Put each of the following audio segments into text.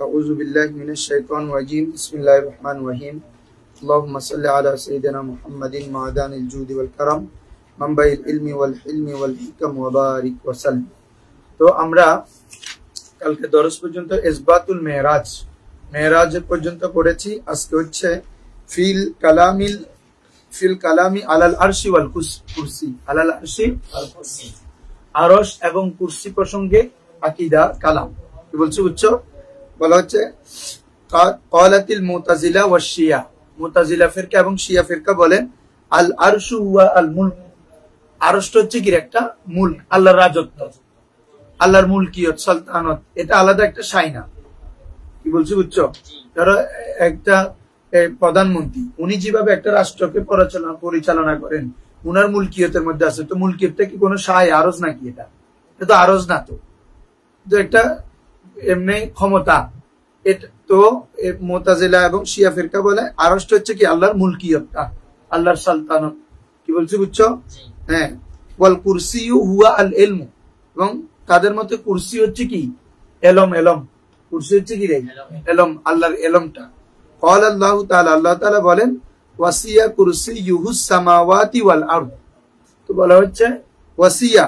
أعوذ بالله من الشيطان الرجيم بسم الله الرحمن الرحيم اللهم صل على سيدنا محمد معدن الجود والكرم منبع العلم والحلم والحكم وبارك وسلم। তো আমরা কালকে দরস পর্যন্ত ইসবাতুল মেরাজ পর্যন্ত পড়েছি। আজকে হচ্ছে ফিল কালামি আলাল আরশি ওয়াল কুরসি, আলাল আরশি আরশ এবং কুরসি প্রসঙ্গে আকীদা কালাম কি বলছে বুঝছো? বলা হচ্ছে ক্বালাতিল মুতাজিলা ওয়াশ শিয়া, মুতাজিলা ফিরকা এবং শিয়া ফিরকা বলেন আল আরশু ওয়া আল মুলক, আরশটা হচ্ছে কি একটা মুলক, আল্লাহর রাজত্ব, আল্লাহর মুলকিয়ত, সালতানত, এটা আলাদা একটা শাইনা। কি বলছি বুঝছো? ধরো একটা প্রধানমন্ত্রী, উনি যেভাবে একটা রাষ্ট্রকে পরিচালনা করেন উনার মুলকিয়তের মধ্যে আছে। তো মুলকিয়তটা কি কোনো শায় আরজ নাকি? এটা তো আরজ না, তো একটা এমনি ক্ষমতা। তো মুতাজিলা এবং শিয়া ফিরকা বলে আরশটা হচ্ছে কি আল্লাহর মুলকিয়তটা, আল্লাহর সালতানত। কি বলছি বুঝছো? হ্যাঁ। ওয়াল কুরসিয়ু হুয়া আল ইলম, এবং তাদের মতে কুরসি হচ্ছে কি এলম, কুরসি হচ্ছে কি রে এলম, আল্লাহর এলমটা। ক্বাল আল্লাহু তাআলা, আল্লাহ তাআলা বলেন ওয়াসিয়া কুরসিয়ুহুস সামাওয়াতি ওয়াল আরদ। তো বলা হচ্ছে ওয়াসিয়া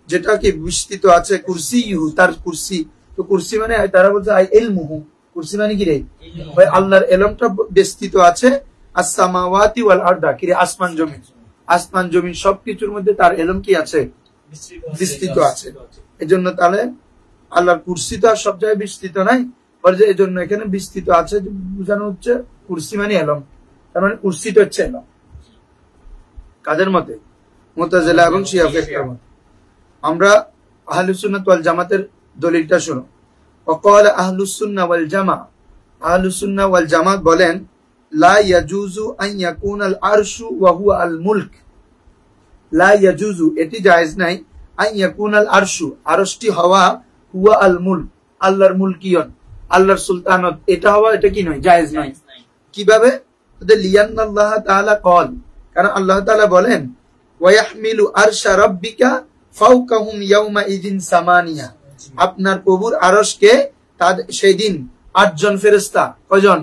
যেটা কি বিস্তৃত আছে, কুরসিয়ুহু তার কুরসি। তো কুরসি মানে তারা বলছে আই ইলমুহু, কুরসি মানে কি রে ভাই আল্লাহর এলমটা বিস্তৃত আছে। আস সামাওয়াতি ওয়াল আরদ, কি রে আসমান জমিন সবকিছুর মধ্যে তার এলম কি আছে? বিস্তৃত আছে। এজন্য তাহলে আল্লাহর কুরসি তো আর সব জায়গায় বিস্তৃত নাই, এই জন্য এখানে বিস্তৃত আছে বোঝানো হচ্ছে কুরসি মানে এলম, তার মানে কুরসিটা হচ্ছে এলম। কাদের মতে? মুতাজিলা এবং শিয়া ফিরকার মতে। আমরা আহলুস সুন্নাহ ওয়াল জামাতের দলিলটা শোনো। ওয়াকাল আহলুস সুন্নাহ ওয়াল জামা, আহলুস সুন্নাহ ওয়াল জামাত বলেন লা ইয়াজুজু আন ইয়াকুনাল আরশু ওয়া হুয়া আল মুলক, লা ইয়াজুজু এটি জায়েজ নাই, আন ইয়াকুনাল আরশু আরশটি হওয়া, হুয়া আল মুলক আল্লাহর মুলকিয়ত, আল্লাহর সুলতানত, এটা হওয়া এটা কি নয়, জায়েজ নয়। কিভাবে? লিয়ান্নাল্লাহ তাআলা ক্বাল, কারণ আল্লাহ তাআলা বলেন ওয়া ইয়াহমিলু আরশা রাব্বিকা ফাওকাহুম ইয়াওমা ইযিন সামানিয়া, আপনার প্রভুর আরশকে সেই দিন 8 জন ফেরেশতা, কয়জন?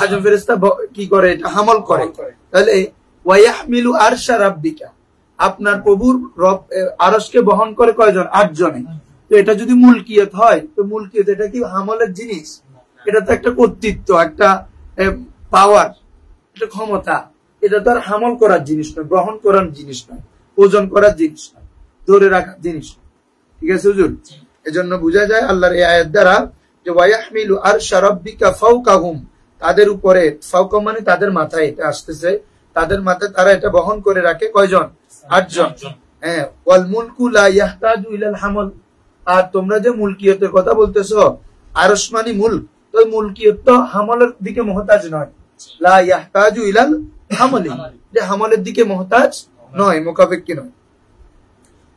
8 জন ফেরেশতা কি করে? এটা হামল করে। তাহলে ওয়া ইয়াহমিলু আরশা রাব্বিকা, আপনার প্রভুর আরশকে বহন করে কয়জন? 8 জনে। তো এটা যদি মুলকিয়ত হয়, তো মুলকিয়ত এটা কি হামলের জিনিস? এটা তো একটা কর্তৃত্ব, একটা পাওয়ার, একটা ক্ষমতা। এটা তো আর হামল করার জিনিস নয়, গ্রহণ করার জিনিস নয়, ওজন করার জিনিস নয়, ধরে রাখার জিনিস নয়। ঠিক আছে হুজুর? এজন্য বোঝা যায় আল্লাহর এই আয়াত দ্বারা যে ওয়া ইয়াহমিলু আরশা রাব্বিকা ফাওকাহুম, তাদের উপরে, ফাওকা মানে তাদের মাথায়, এটা আসতেছে তাদের মাথায়, তারা এটা বহন করে রাখে কয়জন? 8 জন। হ্যাঁ। ওয়াল মুলকু লা ইয়াহতাজু ইলাল হামল, আর তোমরা যে মুলকিয়তের কথা বলতেছো, আরশ মানে মুলক, তো মুলকিয়ত তো হামলের দিকে মুহতাজ নয়, লা ইয়াহতাজু ইলাল হামলি, যে হামলের দিকে মুহতাজ নয়, মুকাফিকি নয়।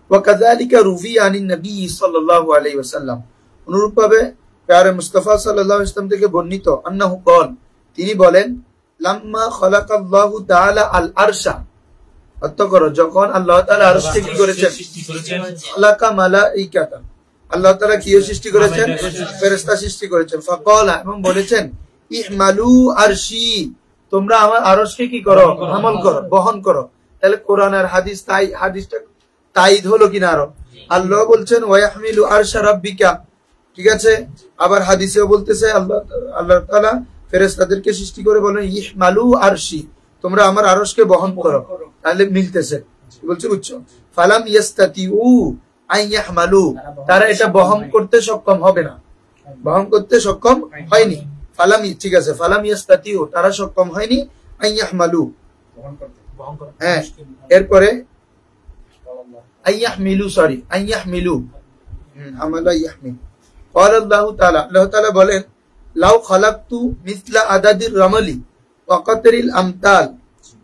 ওয়া কাযালিকা রুফিয়া আনিন নবী সাল্লাল্লাহু আলাইহি ওয়াসাল্লাম, অনুরূপভাবে প্যারে মুস্তাফা সাল্লাল্লাহু আলাইহি ওয়াসাল্লাম থেকে বর্ণিত আন্নাহু ক্বাল, তিনি বলেন লাম্মা খালাকাল্লাহু তাআলা আল আরশা, অর্থ করো যখন আল্লাহ তাআলা আরশকে কি করেছেন? খালাকা মালাইকাতান, আল্লাহ তাআলা কি সৃষ্টি করেছেন? ফেরেশতা সৃষ্টি করেছেন। ফাকালা, এবং বলেছেন ইহমালু আরশি, তোমরা আমার আরশকে কি করো? আমল করো, বহন করো। তাহলে কোরআন আর হাদিস, হাদিসটা তাইদ হলো কিনা? আরো আল্লাহ বলছেন ওয়া ইয়াহমিলু আরশা রাব্বিকা, ঠিক আছে। আবার হাদিসেও বলতেছে আল্লাহ তাআলা ফেরেশতাদেরকে সৃষ্টি করে বলেন ইহমালু আরশি, তোমরা আমার আরশকে বহন করো। তাহলে মিলতেছে, বলছে বুঝছো? ফালাম ইয়াস্তাতিউ আন ইয়াহমালু, তারা এটা বহন করতে সক্ষম হবে না, বহন করতে সক্ষম হয়নি। ফালাম, ঠিক আছে, ফালাম ইয়াস্তাতিউ, তারা সক্ষম হয়নি আন ইয়াহমালু, হ্যাঁ। এরপরে আন ইয়াহমিলু, সরি আন ইয়াহমিলু, আমালা ইয়াহমিল। ক্বাল আল্লাহু তাআলা, আল্লাহ তাআলা বলেন লাউ খালাকতু মিসলা আদাদির রামলি ওয়া কাতরিল আমতাল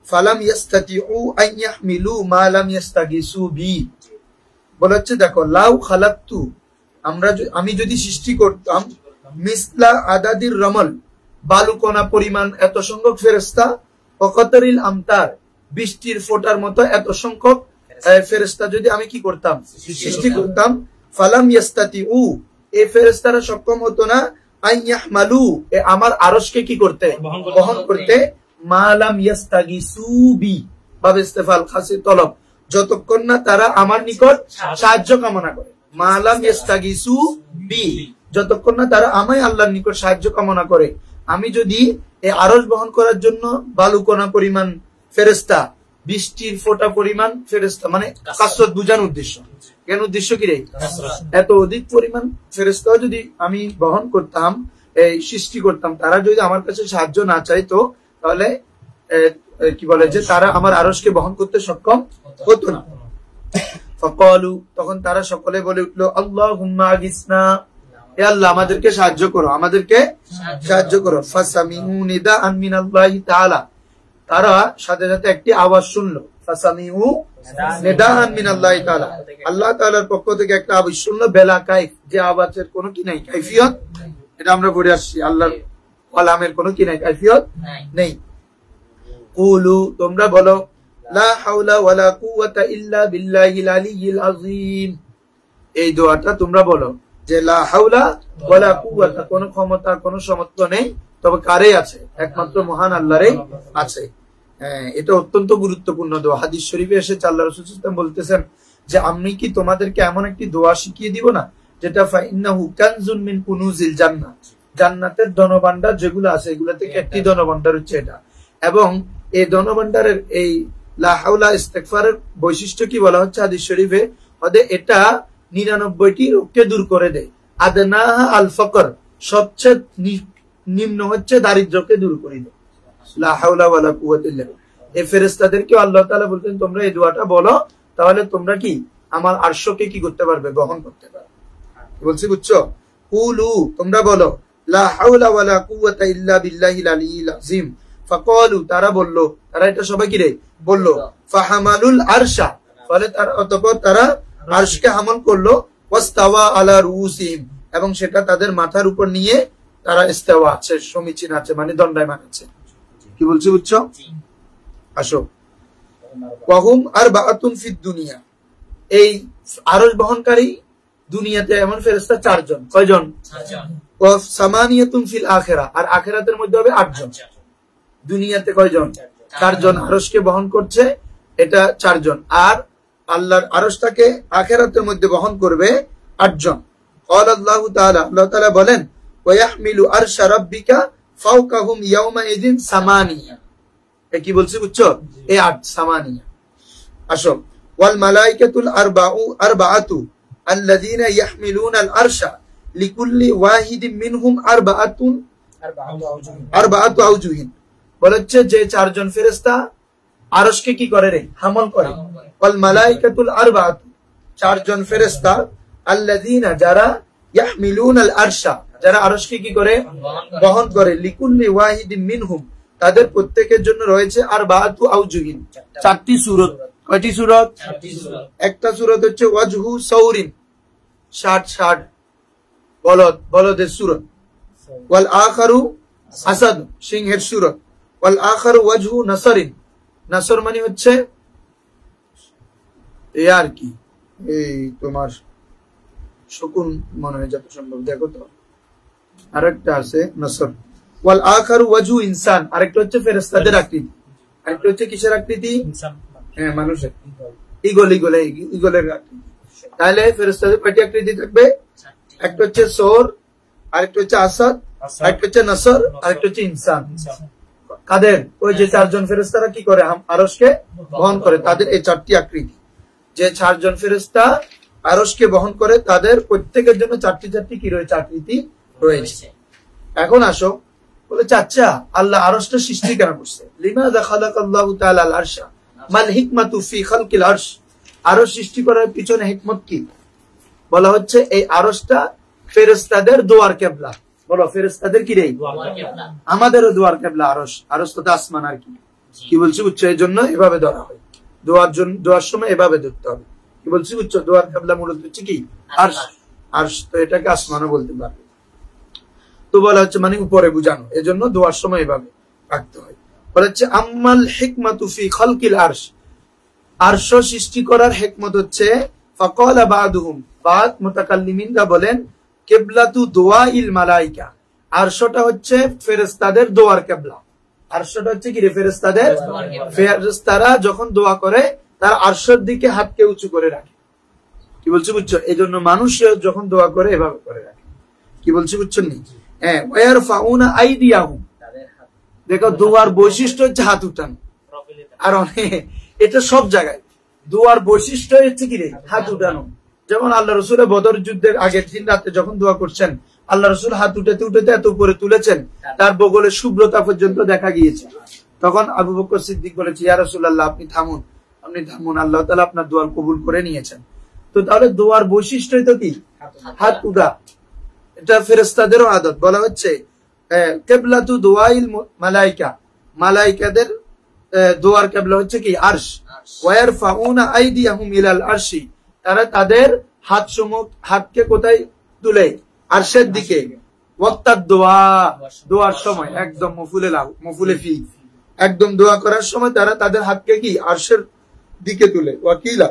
ফালাম ইয়াস্তাতিউ আন ইয়াহমিলু মা লাম ইয়াস্তাগিসু বি। বলা হচ্ছে দেখো, লাউ খালাকতু, আমি যদি সৃষ্টি করতাম, মিসলা আদাদির রমল, বালুকণা পরিমাণ এত সংখ্যক ফেরেশতা, ওয়া কাতরিল আমতার, বৃষ্টির ফোঁটার মতো এত সংখ্যক ফেরেশতা যদি আমি কি করতাম? সৃষ্টি করতাম। ফালাম ইয়াস্তাতিউ, এই ফেরেশতারা সক্ষম হতো না আইয়াহমালু আমার আরশকে কি করতে বহন করতে মা লাম ইয়াস্তাগিসু বি বাব ইস্তেফাল খাসি তলব যতক্ষণ না তারা আমার নিকট সাহায্য কামনা করে মা লাম ইয়াস্তাগিসু বি যতক্ষণ না তারা আমায় আল্লাহর নিকট সাহায্য কামনা করে আমি যদি এই আরশ বহন করার জন্য বালুকণা পরিমাণ ফেরেশতা বৃষ্টির ফোঁটা পরিমাণ ফেরেশতা মানে কাসরত বুঝানোর উদ্দেশ্য কেন উদ্দেশ্য কি রে এত অধিক পরিমাণ ফেরেশতা যদি আমি বহন করতাম এই সৃষ্টি করতাম তারা যদি আমার কাছে সাহায্য না চাইতো তাহলে কি বলে যে তারা আমার আরশকে বহন করতে সক্ষম হতো না ফাকালু তখন তারা সকলে বলে উঠলো আল্লাহুম্মা আগিসনা হে আল্লাহ আমাদেরকে সাহায্য করো আমাদেরকে সাহায্য করো ফাসামিউ নিদাআন মিনাল্লাহি তাআলা তারা সাথে সাথে একটি আওয়াজ শুনলো ফাসামিউ নিদাআন মিনাল্লাহি তাআলা আল্লাহ তাআলার পক্ষ থেকে একটা আওয়াজ শুনলো বেলা কাইফ যে আওয়াজের কোনো কি নাই কাইফিয়ত এটা আমরা পড়ে আসছি আল্লাহর কালামের কোনো কি নাই কাইফিয়ত নেই কুলু তোমরা বলো লা হাওলা ওয়ালা কুওয়াতা ইল্লা বিল্লাহিল আলিয়্যিল আযীম এই দোয়াটা তোমরা বলো যে লা হাওলা ওয়ালা কুওয়াতা কোনো ক্ষমতা কোনো সামর্থ্য নেই তবে কারে আছে একমাত্র মহান আল্লাহরই আছে এটা অত্যন্ত গুরুত্বপূর্ণ দোয়া হাদিস শরীফে এসেছে আল্লাহ রাসূল সাল্লাল্লাহু আলাইহি ওয়াসাল্লাম বলতেছেন যে আমি কি তোমাদেরকে এমন একটি দোয়া শিখিয়ে দিব না যেটা ফাইন্নাহু কানজুন মিন কুনুজিল জান্নাহ জান্নাতের ধনভাণ্ডার যেগুলো আছে এগুলা থেকে একটি ধনভাণ্ডার হচ্ছে এটা এবং এই ধনভাণ্ডারের এই লা হাওলা ইস্তিগফারের বৈশিষ্ট্য কি বলা হচ্ছে হাদিস শরীফে এটা 99টি রোগকে দূর করে দেয় আদনাহা আল ফকর সবচেয়ে নিম্ন হচ্ছে দারিদ্র্যকে দূর করে দেয় লা হাওলা ওয়ালা কুওয়াতা ইল্লা বিল্লাহ এই ফেরেশতাদেরকে আল্লাহ তাআলা বলতেন তোমরা এই দোয়াটা বলো তাহলে তোমরা কি আমার আরশকে কি করতে পারবে বহন করতে পারবে বলছি বুঝছো কুলু তোমরা বলো লা হাওলা ওয়ালা কুওয়াতা ইল্লা বিল্লাহিল আলিয়্যিল আযীম ফাকালু তারা বললো তারা এটা সবাই কি রে বললো ফাহামালুল আরশা ফলে তারা অতঃপর তারা আরশকে হামল করলো ওয়াস্তাওয়া আলা রুসিহিম এবং সেটা তাদের মাথার উপর নিয়ে তারা ইস্তাওয়া আছে সমীচীন আছে মানে দণ্ডায়মান আছে কি বলছি বুঝছো আসো ওয়াহুম আরবাআতুন ফিদ দুনিয়া এই আরশ বহনকারী দুনিয়াতে এমন ফেরেশতা 4 জন কয়জন 4 জন ওয়া সামানিয়াতুন ফিল আখিরাহ আর আখিরাতের মধ্যে হবে 8 জন দুনিয়াতে কয়জন 4 জন আরশকে বহন করছে এটা 4 জন আর আল্লাহর আরশটাকে আখিরাতের মধ্যে বহন করবে 8 জন قال الله تعالى আল্লাহ তাআলা বলেন ওয়াহমিলু আরশা রাব্বিকা ফাওকাহুম ইয়াওমা ইযিন সামানিয়া কি বলছি বুঝছো এই 8 সামানিয়া আসো ওয়াল মালাইকাতুল আরবাআতু আল্লাযীনা ইয়াহমিলুনা আল আরশা লিকুল্লি ওয়াহিদিন মিনহুম আরবাআতু আওজুহিন বলেছে যে 4 জন ফেরেশতা আরশকে কি করে রে হামল করে ওয়াল মালাইকাতুল আরবাআতু 4 জন ফেরেশতা আল্লাযীনা যারা ইয়াহমিলুনা আল আরশা যারা আরশকে কি করে বহন করে লিকুল্লি ওয়াহিদিন মিনহুম তাদের প্রত্যেকের জন্য রয়েছে আরবাআতু আওজুহিন 4টি সূরত কয়টি সূরত 4টি সূরত একটা সূরত হচ্ছে ওয়াজহু সাউরিন 60 বলদের সূরত ওয়াল আখারু আসাদ সিংহের সূরত ওয়াল আখারু ওয়াজহু নাসরিন নাসর মানে হচ্ছে এই আর কি এই তোমার শকুন মনে হয় যত সম্ভব দেখো তো আরেকটা আছে নাসর ওয়াল আখারু ওয়াজহু ইনসান আরেকটা হচ্ছে ফেরেশতাদের আকৃতি আরেকটা হচ্ছে কিসের আকৃতি ইনসান হ্যাঁ মানুষের ইগলের আকৃতি তাহলে ফেরেশতাদের কয়টি আকৃতি থাকবে একটা হচ্ছে সোর আরেকটা হচ্ছে আসাদ আরেকটা হচ্ছে নাসর আরেকটা হচ্ছে ইনসান কাদের ওই যে 4 জন ফেরেশতারা কি করে আরশকে বহন করে তাদের এই 4টি আকৃতি যে 4 জন ফেরেশতা আরশকে বহন করে তাদের প্রত্যেকের জন্য 4টি কি রয়েছে আকৃতি রয়েছে এখন আসো বলে চাচা আল্লাহ আরশটা সৃষ্টি কেন করছে লিমাযা খালাকাল্লাহু তাআলা আল আরশা মাল হিকমাতু ফি খালকিল আরশ আরশ সৃষ্টি করার পিছনে হিকমত কি বলা হচ্ছে এই আরশটা ফেরেশতাদের দোয়ার কিবলা বলো ফেরেশতাদের কি রে দোয়ার কিবলা আমাদেরও দোয়ার কিবলা আরশ তো আসমান আর কি বলছি বুঝছো এই জন্য এভাবে ধরা হয় দোয়ার সময় এভাবে ধরতে হবে কি বলছি বুঝছো দোয়ার কিবলা মূলত হচ্ছে কি আরশ তো এটাকে আসমানও বলতে পারবে তো বলা হচ্ছে মানে উপরে বুঝানো এজন্য দোয়ার সময় এভাবে রাখতে হয় বলা হচ্ছে আম্মাল হিকমাতু ফি খালকিল আরশ আরশ সৃষ্টি করার হিকমত হচ্ছে ফাকালা বাদুহুম বাদ মুতাকাল্লিমিনরা বলেন কিবলাতু দুআইল মালাইকা আরশটা হচ্ছে ফেরেশতাদের দোয়ার কিবলা। আরশটা হচ্ছে কি রে? ফেরেশতাদের। ফেরেশতারা যখন দোয়া করে তারা আরশের দিকে হাতকে উঁচু করে রাখে। কি বলছি বুঝছো? এই জন্য মানুষ যখন দোয়া করে এভাবে করে রাখে। কি বলছি বুঝছো নি? হ্যাঁ, ওয়ারফাউনা আইদিয়াহুম, দেখো দোয়ার বৈশিষ্ট্য হচ্ছে হাত উঠানো। আর এটা সব জায়গায় দোয়ার বৈশিষ্ট্য হচ্ছে কি রে? হাত উঠানো। যেমন আল্লাহ রসুলের বদর যুদ্ধের আগের দিন রাতে যখন দোয়া করছেন, আল্লাহ রসুল হাত উঠাতে উঠাতে এত উপরে তুলেছেন তার বগলে শুভ্রতা পর্যন্ত দেখা গিয়েছে। তখন আবু বকর সিদ্দিক বলেছে, ইয়া রাসূলুল্লাহ, আপনি থামুন, আপনি থামুন, আল্লাহ তাআলা আপনার দোয়া কবুল করে নিয়েছেন। তো তাহলে দোয়ার বৈশিষ্ট্যই তো কি? হাত উঠা। এটা ফেরেশতাদেরও আদত। বলা হচ্ছে কিবলাতু দুআইল মালাইকা, মালাইকাদের দোয়ার কিবলা হচ্ছে কি? আরশ। ওয়ারফাউনা আইদিয়াহুম ইলাল আরশি, তারা তাদের হাতকে কোথায় তুলে? আরশের দিকে। ওয়াক্তাদ দোয়া, দোয়ার সময় একদম মফুলে ফি, একদম দোয়া করার সময় তারা তাদের হাতকে কি? আরশের দিকে তুলে। ওয়াকিলা,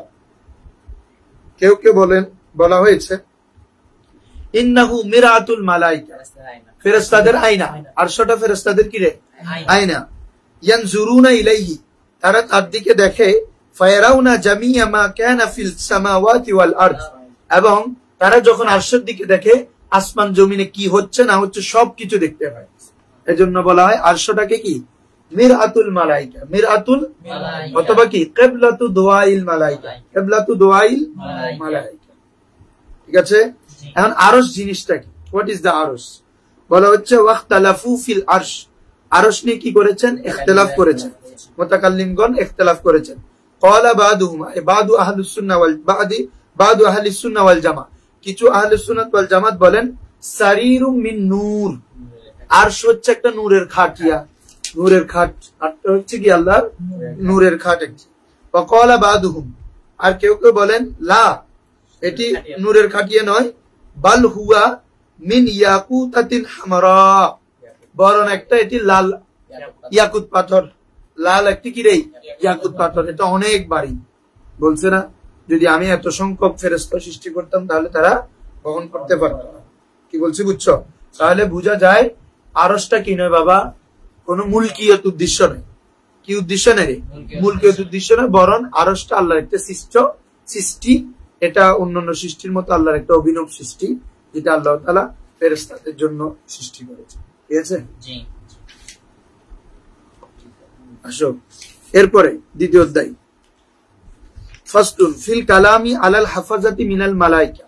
কেউ কেউ বলেন, বলা হয়েছে ইন্নাহু মিরাতুল মালাইকা, ফেরেশতাদের আয়না। আরশটা ফেরেশতাদের কি রে? আয়না। ইয়ানজুরুনা ইলাইহি, তারা তার দিকে দেখে। ফায়ারাউনা জামিয়া মা কানা ফিল সামাওয়াতি ওয়াল আরদ, এবং তারা যখন আরশের দিকে দেখে আসমান জমিনে কি হচ্ছে না হচ্ছে সবকিছু দেখতে পায়। এজন্য বলা হয় আরশটাকে কি? মিরাতুল মালাইকা। মিরাতুল অথবা কি? কিবলাতু দুআইল মালাইকা, কিবলাতু দুআইল মালাইকা। ঠিক আছে? এখন আরশ জিনিসটা কি? হোয়াট ইজ দ্য আরশ? বলা হচ্ছে ওয়াখতালাফু ফিল আরশ, আরশ নিয়ে কি করেছেন? ইখতিলাফ করেছেন, মুতাকাল্লিমগণ ইখতিলাফ করেছেন। ক্বালা বাদুহুমা, বাদু আহলুস সুন্নাহ ওয়াল বাদু আহলিস সুন্নাহ ওয়াল জামাত, কিছু আহলুস সুন্নাহ ওয়াল জামাত বলেন সারিরুম মিন নূর, আরশ হচ্ছে একটা নূরের খাটিয়া। নূরের খাট, আরটা হচ্ছে কি? আল্লাহর নূরের খাট। ওয়া ক্বালা বাদুহুম, আর কেউ কেউ বলেন লা, এটি নূরের খাটিয়া নয়, বাল হুয়া মিন ইয়াকুতাতিন হামরা, বরং একটা এটি লাল ইয়াকুত পাথর, লাল একটি কি রে? ইয়াকুত পাথর। এটা অনেক বাড়ি। বলছে না, যদি আমি এত সংখ্যক ফেরেশতা সৃষ্টি করতাম তাহলে তারা বহন করতে পারত না। কি বলছি বুঝছো? তাহলে বোঝা যায় আরশটা কি নয় বাবা, কোন মুলকিয়ত উদ্দেশ্য নয়। কি উদ্দেশ্য নেই রে? মুলকিয়ত উদ্দেশ্য নয়, বরং আরশটা আল্লাহর একটা সৃষ্টি। এটা অন্যান্য সৃষ্টির মতো আল্লাহর একটা অভিনব সৃষ্টি, যেটা আল্লাহ তাআলা ফেরেশতাদের জন্য সৃষ্টি করেছে। ঠিক আছে? আসো এরপরে দ্বিতীয় অধ্যায়, ফাসলুন ফিল কালামি আলাল হাফাজাতি মিনাল মালাইকা।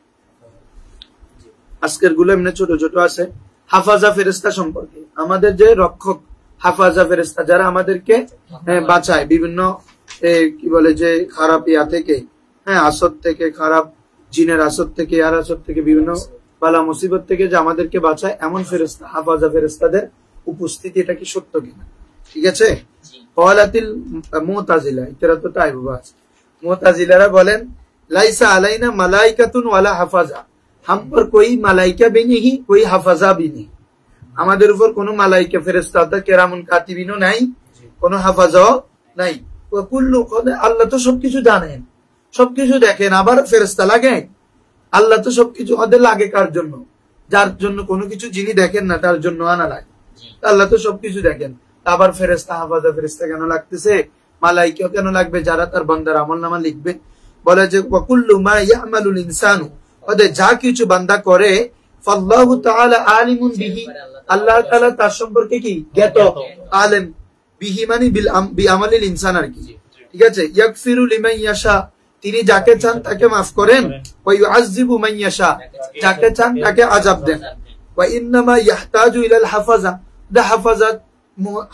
আজকের গুলো এমনি ছোট ছোট আছে। হাফাজা ফেরেশতা সম্পর্কে, আমাদের যে রক্ষক হাফাজা ফেরেশতা, যারা আমাদেরকে বাঁচায় বিভিন্ন কি বলে যে খারাপ ইয়া থেকে, আসদ থেকে, খারাপ জিনের আসদ থেকে, আর আসদ থেকে, বিভিন্ন বালা মুসিবত থেকে যে আমাদেরকে বাঁচায়, এমন ফেরেশতা হাফাজা ফেরেশতাদের উপস্থিতি, এটা কি সত্য কিনা? ঠিক আছে? ক্বালাতিল মুতাজিলা, এটা তো তাই বাবা। मुताजिला बोलें लाइसा अलैना मलाइकातुन वाला हफाजा, हम पर कोई मलाइका भी नहीं, कोई हफाजा भी नहीं। আমাদের উপর কোনো মালাইকা ফেরেশতা কেরামুন কাতিবিনও নাই, কোনো হাফাজাও নাই। কুল্লু, আল্লাহ তো সবকিছু জানেন, সবকিছু দেখেন, আবার ফেরেশতা লাগে? আল্লাহ তো সবকিছু ওদের লাগে কার জন্য? যার জন্য কোনো কিছু যিনি দেখেন না তার জন্য আনা লাগে। আল্লাহ তো সবকিছু দেখেন, আবার ফেরেশতা হাফাজা ফেরেশতা কেন লাগতেছে? মালাইকা কেন লাগবে? যারা তার বান্দার আমলনামা লিখবে। বলে যে ওয়াকুল্লু মা ইয়ামালুল ইনসানু, ওদের যা কিছু বান্দা করে, ফাল্লাহু তাআলা আলিমুন বিহি, আল্লাহ তাআলা তার সম্পর্কে কি? জ্ঞাত। আলেম বিহি মানে বিআমালিল ইনসান আর কি। ঠিক আছে? ইয়াগফিরু লিমান ইয়াশা, তিনি যাকে চান তাকে মাফ করেন। ওয়া ইউআযযিবু মান ইয়াশা, যাকে চান তাকে আযাব দেন। ওয়া ইন্নামা ইয়াহতাজু ইলাল হাফাজা, দা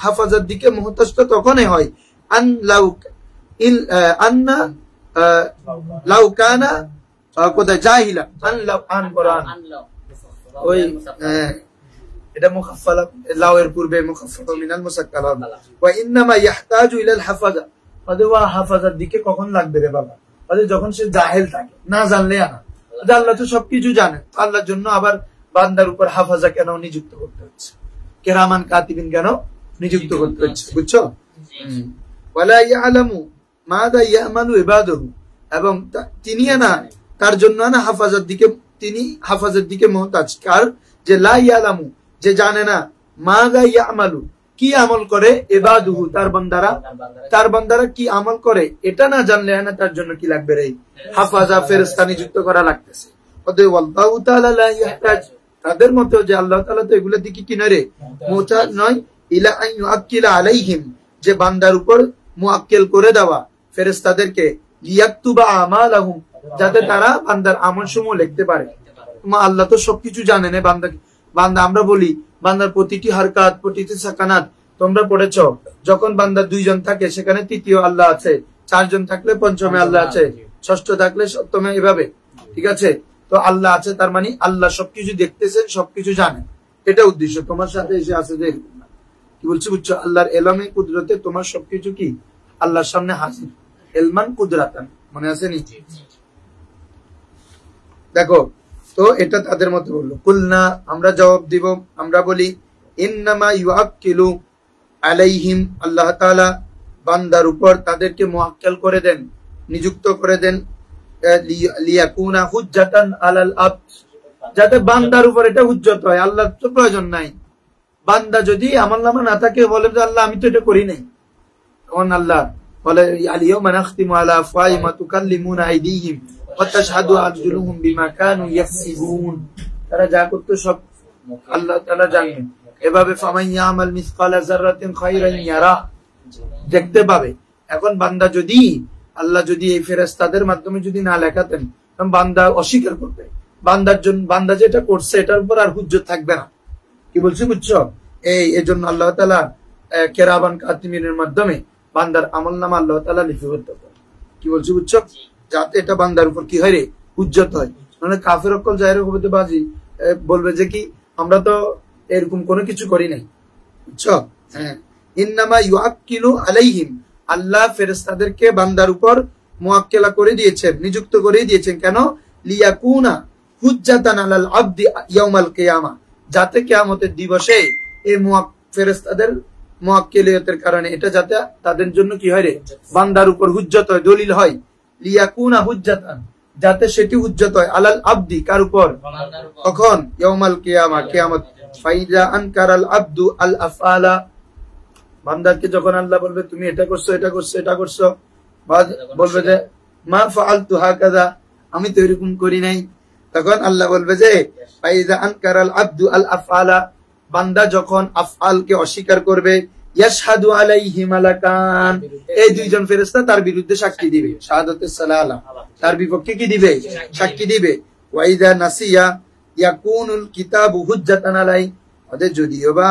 হাফাজার দিকে মুহতাজ তো তখনই হয় আন লাউ আন্না লাউ কানা কোথায় জাহিলা, আন লাউ আন কোরআন, ওই এটা মুখাফফালা, লাউ এর পূর্বে মুখাফফাফা মিনাল মুসাক্কালা। ওয়া ইন্নামা ইয়াহতাজু ইলাল হাফাজা, ওয়া হাফাজার দিকে কখন লাগবে রে বাবা? যখন সে জাহেল থাকে, না জানলে আনা। আল্লাহ তো সবকিছু জানে, আল্লাহর জন্য আবার বান্দার উপর হাফাজা কেন নিযুক্ত করতে হচ্ছে? কেরামান কাতিবিন কেন নিযুক্ত করতে হচ্ছে? বুঝছো? ওয়ালা ইয়ালামু মাযা ইয়ামালু ইবাদুহু, এবং তিনি না তার জন্য না হাফাজার দিকে, তিনি হাফাজের দিকে মুহতাজ। কার? যে লা ইয়ালামু, যে জানে না মাযা ইয়ামালু কি আমল করে ইবাদুহু তার বান্দারা কি আমল করে, এটা না জানলে না তার জন্য কি লাগবে রে হাফাজা ফেরেশতা নিযুক্ত করা লাগতেছে। অতএব আল্লাহু তাআলা লা ইয়াহতাজ, তাদের মতে যে আল্লাহ তাআলা তো এগুলো দিকে কি নয় রে মুহতাজ নয়, ইলা আন ইউআক্কিলা আলাইহিম যে বান্দার উপর মুআক্কিল করে দেওয়া ফেরেশতাদেরকে, লিয়াকতুবা আমালাহুম যাতে তারা বান্দার আমলসমূহ লিখতে পারে। আল্লাহ তো সবকিছু জানেন বান্দা আমরা বলি বান্দার প্রতিটি হারকাত প্রতিটি সাকানাত তোমরা পড়েছো, যখন বান্দা দুইজন থাকে সেখানে তৃতীয় আল্লাহ আছে, চারজন থাকলে পঞ্চমে আল্লাহ আছে, ষষ্ঠ থাকলে সপ্তমে, এভাবে ঠিক আছে। তো আল্লাহ আছে তার মানে আল্লাহ সবকিছু দেখতেছেন, সবকিছু জানেন, এটা উদ্দেশ্য। তোমার সাথে এসে আছে যে কি বলছি বুঝছো, আল্লাহর এলমে কুদরতে তোমার সবকিছু কি আল্লাহর সামনে হাজির, এলমান কুদরাতান, মনে আছে নি? দেখো তো এটা তাদের মতো বললো। কুলনা আমরা জবাব দিব, আমরা বলি ইন্নামা ইউআক্কিলু আলাইহিম আল্লাহ তাআলা বান্দার উপর তাদেরকে মুআক্কাল করে দেন, নিযুক্ত করে দেন, লিয়াকুনা হুজ্জাতান আলাল আবদ যাতে বান্দার উপর এটা হুজ্জত হয়। আল্লাহ তো প্রয়োজন নাই, বান্দা যদি আমলনামা না থাকে বলে যে আল্লাহ আমি তো এটা করি নাই, তখন আল্লাহ বলে আল-ইয়াওমা নাখতিমু আলা আফওয়াহিহিম ওয়া তুকাল্লিমুনা আইদিহিম ওয়া তাশহাদু আরজুলুহুম বিমা কানু ইয়াকসিবুন, তারা যা করতে সব আল্লাহ তাআলা জানেন। এভাবে ফামান ইয়ামাল মিসকালা যাররাতিন খায়রান ইয়ারা দেখতে পাবে। এখন বান্দা যদি আল্লাহ যদি এই ফেরেশতাদের মাধ্যমে যদি না লেখাতেন তখন বান্দা অস্বীকার করবে, বান্দার জন্য বান্দা যেটা করছে এটার উপর আর হুজ্জত থাকবে না। কি বলছি বুঝছো? এই জন্য আল্লাহ তাআলা কিরামান কাতিমিনের মাধ্যমে বান্দার আমলনামা আল্লাহ তাআলা লিপিবদ্ধ করে। কি বলছি বুঝছো? যাতে এটা বান্দার উপর কি হয় রে হুজ্জত হয়। মানে কাফের অকল জাহের হতে বাজি বলবে যে কি আমরা তো এরকম কোনো কিছু করি নাই, বুঝছো? হ্যাঁ, ইন্নামা ইউআক্কিলু আলাইহিম আল্লাহ ফেরেশতাদেরকে বান্দার উপর মুআক্কালা করে দিয়েছেন, নিযুক্ত করে দিয়েছেন। কেন? লিয়াকুনা হুজ্জাতান আলাল আবদি ইয়াউমাল কিয়ামা যাতে কিয়ামতের দিবসে এই ফেরেশতাদের মুআক্কিলিয়তের কারণে এটা যাতে তাদের জন্য কি হয় রে বান্দার উপর হুজ্জত হয়, দলিল হয়। লিয়াকুনা হুজ্জাতান যাতে সেটি হুজ্জত হয় আলাল আবদি কার উপর? তখন ইয়াউমাল কিয়ামা কিয়ামত। ফাইজা আনকারাল আবদু আল আফআলা বান্দাকে যখন আল্লাহ বলবে তুমি এটা করছো এটা করছো এটা করছো, বলবে যে মা ফাআলতু হাকাযা আমি তো এরকম করি নাই, তখন আল্লাহ বলবে যে ফাইজা আনকারাল আবদু আল আফআলা বান্দা যখন আফআলকে অস্বীকার করবে, ইয়াশহাদু আলাইহি মালাকান এই দুইজন ফেরেশতা তার বিরুদ্ধে সাক্ষী দিবে, শাহাদাতুস সালালা তার বিপক্ষে কি দিবে? সাক্ষী দিবে। ওয়া ইযা নাসিয়া ইয়াকুনুল কিতাবু হুজ্জাতান আলাই ওদের যদিও বা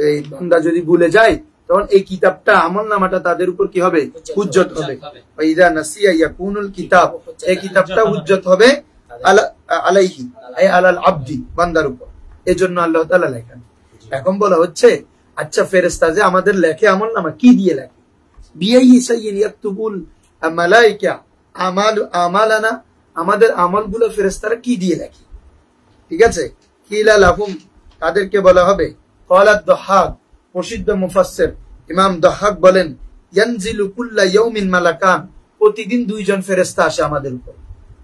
এই বান্দা যদি ভুলে যায় তখন এই কিতাবটা আমলনামাটা তাদের উপর কি হবে? হুজ্জত হবে। ওয়া ইযা নাসিয়া ইয়াকুনুল কিতাব এই কিতাবটা হুজ্জত হবে আলাইহি আই আলাল আবদি বান্দার উপর। এজন্য আল্লাহ তাআলা লেখেন। এখন বলা হচ্ছে আচ্ছা ফেরেশতা যে আমাদের লেখে আমলনামা কি দিয়ে লেখে? বিআইয়ি শাইইন ইয়াকতুবুল মালায়েকা আমালানা আমাদের আমলগুলো ফেরেশতারা কি দিয়ে লেখে? ঠিক আছে, কিলা লাহুম তাদেরকে বলা হবে। ক্বালাদ দাহহাক প্রসিদ্ধ মুফাসসির ইমাম দাহহাক বলেন ইয়ানজিলু কুল্লা ইয়াউমিন মালাকান প্রতিদিন দুইজন ফেরেশতা আসে আমাদের উপর।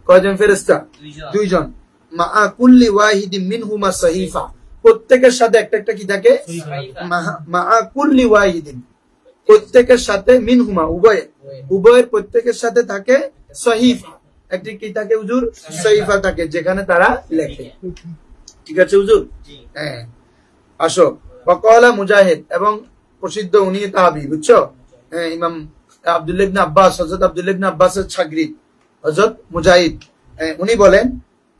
কয়জন ফেরেশতা? দুইজন। মা কুল্লি ওয়াহিদিন মিনহুমা সাহিফা প্রত্যেকের সাথে একটা একটা কি থাকে? মা কুল্লি ওয়াহিদিন প্রত্যেকের সাথে মিনহুমা উভয়ের প্রত্যেকের সাথে থাকে সাহিফা একটি কি থাকে হুজুর? সাহিফা থাকে যেখানে তারা লেখে। ঠিক আছে হুজুর? হ্যাঁ আসো। ওয়াকালা মুজাহিদ এবং প্রসিদ্ধ উনি তাহাবী, বুঝছো? ইমাম আব্দুল্লাহ ইবনে আব্বাস হযরত আব্দুল্লাহ ইবনে আব্বাসের ছাগরিদ হযরত মুজাহিদ উনি বলেন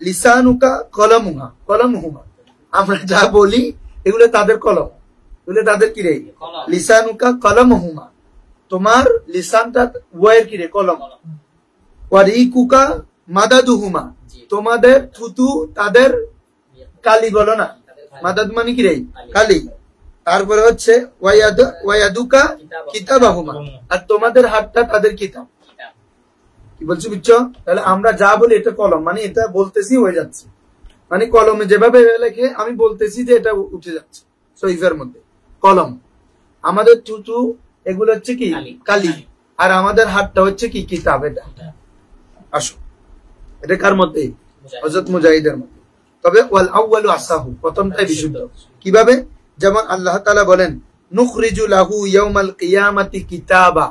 লিসানুকা কলমুহুমা আমরা যা বলি এগুলো তাদের কলম, এগুলো তাদের কি রে? লিসানুকা কলমুহুমা তোমার লিসানটা ওয়ায়ের কি রে? কলম। ওয়ারিকুকা মাদাদুহুমা তোমাদের থুতু তাদের কালি, বলো না মাদাদ মানে কি রে? কালি। তারপরে হচ্ছে ওয়ায়াদুকা কিতাবাহুমা আর তোমাদের হাতটা তাদের কিতাব। কি বলছো বুঝছো? তাহলে আমরা যা বলি এটা কলম, মানে এটা বলতেছি হয়ে যাচ্ছে, মানে কলমে যেভাবে লেখে আমি বলতেছি যে এটা উঠে যাচ্ছে সহিফের মধ্যে কলম। আমাদের থুতু এগুলো হচ্ছে কি? কালি। আর আমাদের হাতটা হচ্ছে কি? কিতাব। এটা আসো এটা কার মধ্যে? হযরত মুজাহিদের মধ্যে। তবে ওয়াল আউয়ালু আসাহু, প্রথমটাই বিশুদ্ধ। কিভাবে? যেমন আল্লাহ তাআলা বলেন নুখরিজু লাহু ইয়াউমাল কিয়ামাতি কিতাবা,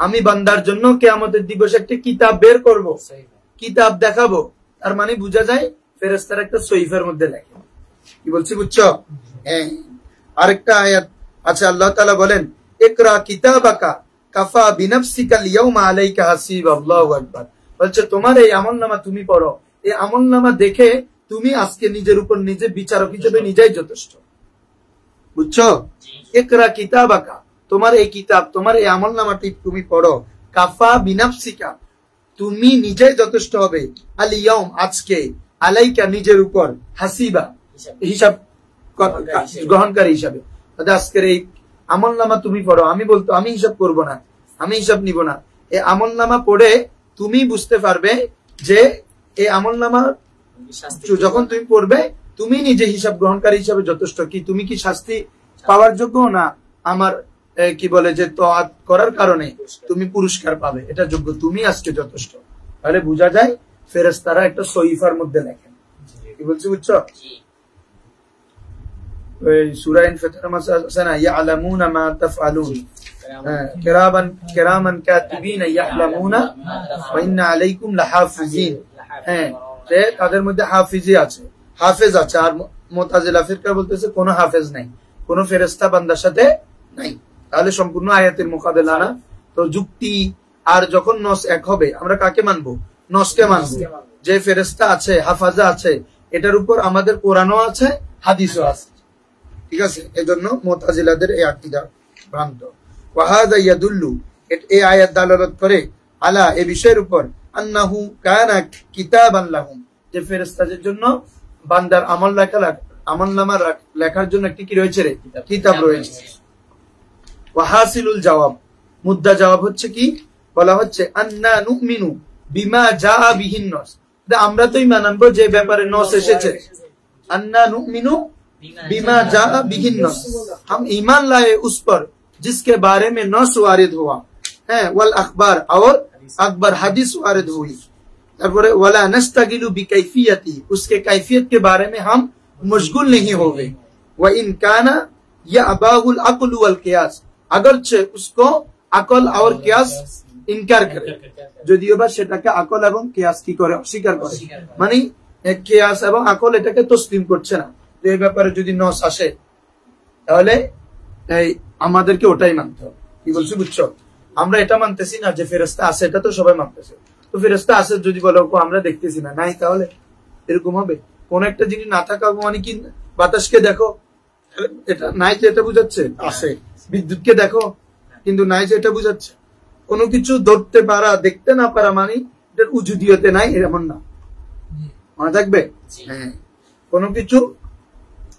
আমি বান্দার জন্য কিয়ামতের দিবসে একটা কিতাব বের করব, কিতাব দেখাবো। তার মানে বোঝা যায় ফেরেশতারা একটা সহিফার মধ্যে লেখে। কি বলছি বুঝছো? হ্যাঁ। আরেকটা আয়াত আছে, আল্লাহ তাআলা বলেন ইকরা কিতাবাকা কাফা বিনাফসিকাল ইয়াউমা আলাইকা হাসিব। আল্লাহু আকবার। বলছে তোমার এই আমলনামা তুমি পড়ো, এই আমলনামা দেখে তুমি আজকে নিজের উপর নিজে বিচারক হিসেবে নিজেই যথেষ্ট। বুঝছো? ইকরা কিতাবাকা, তোমার এই কিতাব, তোমার এই আমলনামাটি তুমি পড়ো, কাফা বিনাফসিকা, তুমি নিজেই যথেষ্ট হবে, আল ইয়াউম, আজকে, আলাইকা, নিজের উপর, হাসিবা, হিসাব গ্রহণকারী হিসাবে। আজকের এই আমলনামা তুমি পড়ো, আমি বলতো আমি হিসাব করব না, আমি হিসাব নিব না। এই আমলনামা পড়ে তুমি বুঝতে পারবে যে এই আমলনামা যখন তুমি পড়বে তুমি নিজে হিসাব গ্রহণকারী হিসাবে যথেষ্ট, কি তুমি কি শাস্তি পাওয়ার যোগ্য, না আমার কি বলে যে তআত করার কারণে তুমি পুরস্কার পাবে, এটা যোগ্য, তুমি আজকে যথেষ্ট। তাহলে বোঝা যায় ফেরেশতারা একটা সহিফার মধ্যে লেখেন। কি বলছি বুঝছো? সূরা ইনফিতার মাসে আছে না, ইয়ালামুনা মা তাফআলুন, কিরামান কাতিবিনা ইয়ালামুনা ওয়া ইন্না আলাইকুম লাহাফিজিন। হ্যাঁ, তাদের মধ্যে হাফিজি আছে, হাফেজ আছে। আর মুতাজিলা ফিরকা বলতেছে কোনো হাফেজ নাই, কোন ফেরেশতা বান্দার সাথে নাই। তাহলে সম্পূর্ণ আয়াতের মুকাবেলা না। তো যুক্তি আর যখন নস এক হবে, আমরা কাকে মানবো? নসকে মানবো। যে ফেরেশতা আছে, হাফাজা আছে, এটার উপর আমাদের কোরআনও আছে, হাদিসও আছে। ঠিক আছে? এজন্য মুতাজিলাদের এই আকীদা ভ্রান্ত। ওয়া হাযা ইয়াদুল্লু, এই আয়াত দালালত করে আলা, এই বিষয়ের উপর, আন্নাহু কানা কিতাবান লাহুম, যে ফেরেশতাদের জন্য বান্দার আমলনামা লেখার জন্য একটি কি রয়েছে রে? কিতাব রয়েছে। ওয়া হাসিলুল জবাব, মুদ্দা জবাব হচ্ছে কি? বলা হচ্ছে আন্না নুমিনু বিমা জাআ বিহিন নস, আমরা তো ঈমান আনবো যে ব্যাপারে নস এসেছে। अन्ना नुमिनु बिमा जा बिहिन नस, हम ईमान लाए उस पर जिसके बारे में नस वारिद हुआ है, वल अखबार, और अकबर हदीस वारिद हुई। वला नस्तगिलु बिकैफियती, उसके कैफियत के बारे में हम मशगूल नहीं हो गए। व इन काना या अबाहुल अक्ल वल कियास, अगरचे उसको अकल और कियास इनकार करे, যদিও বা সেটাকে আকল এবং কিয়াস কি করে? অস্বীকার করে। মানে কিয়াস এবং আকল এটাকে তসলিম করছে না। এই ব্যাপারে যদি নস আসে তাহলে আমাদেরকে ওটাই মানতে হবে। কি বলছি বুঝছো? আমরা এটা মানতেছি না যে ফেরেশতা আছে, এটা তো সবাই মানতেছে। তো ফেরেশতা আছে যদি বলো আমরা দেখতেছি না, নাই, তাহলে এরকম হবে? কোন একটা জিনিস না থাকা মানে কি? বাতাসকে দেখো, এটা নাই যে এটা বুঝাচ্ছে আছে। বিদ্যুৎকে দেখো, কিন্তু নাই যে এটা বুঝাচ্ছে। কোনো কিছু ধরতে পারা, দেখতে না পারা মানে এটার উজুদিয়তে নাই এমন না, মনে থাকবে। হ্যাঁ, কোনো কিছু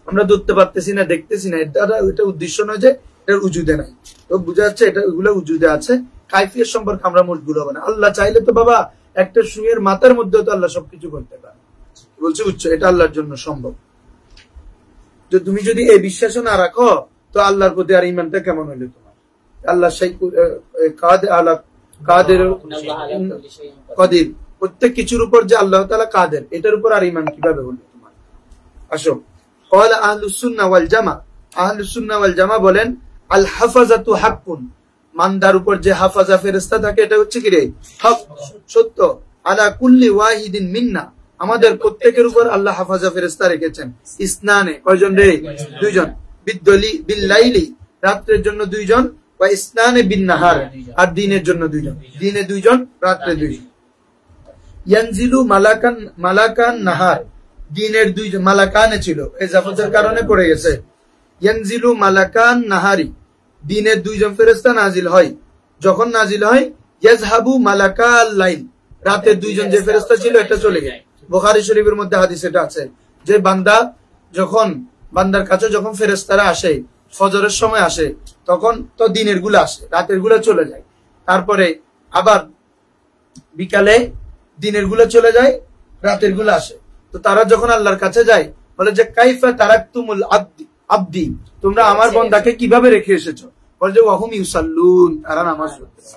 আমরা ধরতে পারতেছি না, দেখতেছি না, এটা উদ্দেশ্য নয় যে এটার উজুদে নাই। তো বুঝা যাচ্ছে এটা ওগুলো উজুদে আছে। কাইফিয়ত সম্পর্কে আমরা মশগুল হবো না। আল্লাহ চাইলে তো বাবা একটা সুয়ের মাথার মধ্যে তো আল্লাহ সবকিছু করতে পারে। বলছে বুঝছো, এটা আল্লাহর জন্য সম্ভব। তো তুমি যদি এই বিশ্বাস না রাখো তো আল্লাহর প্রতি আর ইমানটা কেমন হইলো তোমার? আল্লাহ সেই কাদের, কাদির, প্রত্যেক কিছুর উপর যে আল্লাহ তাআলা কাদের, এটার উপর আর ঈমান কিভাবে হলো তোমার? আসো, ক্বালা আহলুস সুন্নাহ ওয়াল জামা, আহলুস সুন্নাহ ওয়াল জামা বলেন আল হাফাজাতু হাক্কুন, মানদার উপর যে হাফাজা ফেরেশতা থাকে এটা হচ্ছে কি রে? হক, সত্য। আলা কুল্লি ওয়াহিদিন মিন্না, আমাদের প্রত্যেকের উপর আল্লাহ হাফাজা ফেরেশতা রেখেছেন। ইসনানে, কয়জন রে? দুইজন। বিল্লাইলি, রাতের জন্য দুইজন। ওয়া ইসনানে বিন নাহার, আর দিনের জন্য দুইজন। দিনে দুইজন, রাতে দুইজন। ইয়ানজিলু মালাকান নাহার, দিনের দুইজন। মালাকানে ছিল, এই জাফতের কারণে পড়ে গেছে। ইয়ানজিলু মালাকান নাহারি, দিনের দুইজন ফেরেশতা নাজিল হয়। যখন নাজিল হয় ইয়াজহাবু মালাকাল লাইল, রাতের দুইজন যে ফেরেশতা ছিল এটা চলে যায়। বুখারী শরীফের মধ্যে হাদিস এটা আছে যে বান্দার কাছে যখন ফেরেশতারা আসে, ফজরের সময় আসে, তখন তো দিনের গুলো আসে, রাতের গুলো চলে যায়। তারপরে আবার বিকালে দিনের গুলো চলে যায়, রাতের গুলো আসে। তো তারা যখন আল্লাহর কাছে যায় বলে যে কাইফা তারাকতুমুল আবদি, তোমরা আমার বান্দাকে কিভাবে রেখে এসেছো? বলে যে ওয়াহুম ইউসাল্লুন, তারা নামাজ পড়তেছে।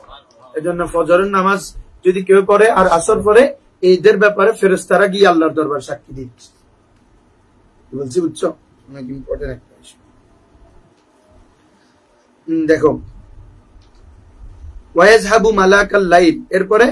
এজন্য ফজরের নামাজ যদি কেউ পড়ে আর আসর পড়ে, এদের ব্যাপারে ফেরেশতারা গিয়ে আল্লাহর দরবার সাক্ষী দিচ্ছে। বলছি বুঝছো, অনেক ইম্পর্টেন্ট একটা বিষয়। দেখো ওয়াজহাবু মালাকাল লাইল, এরপরে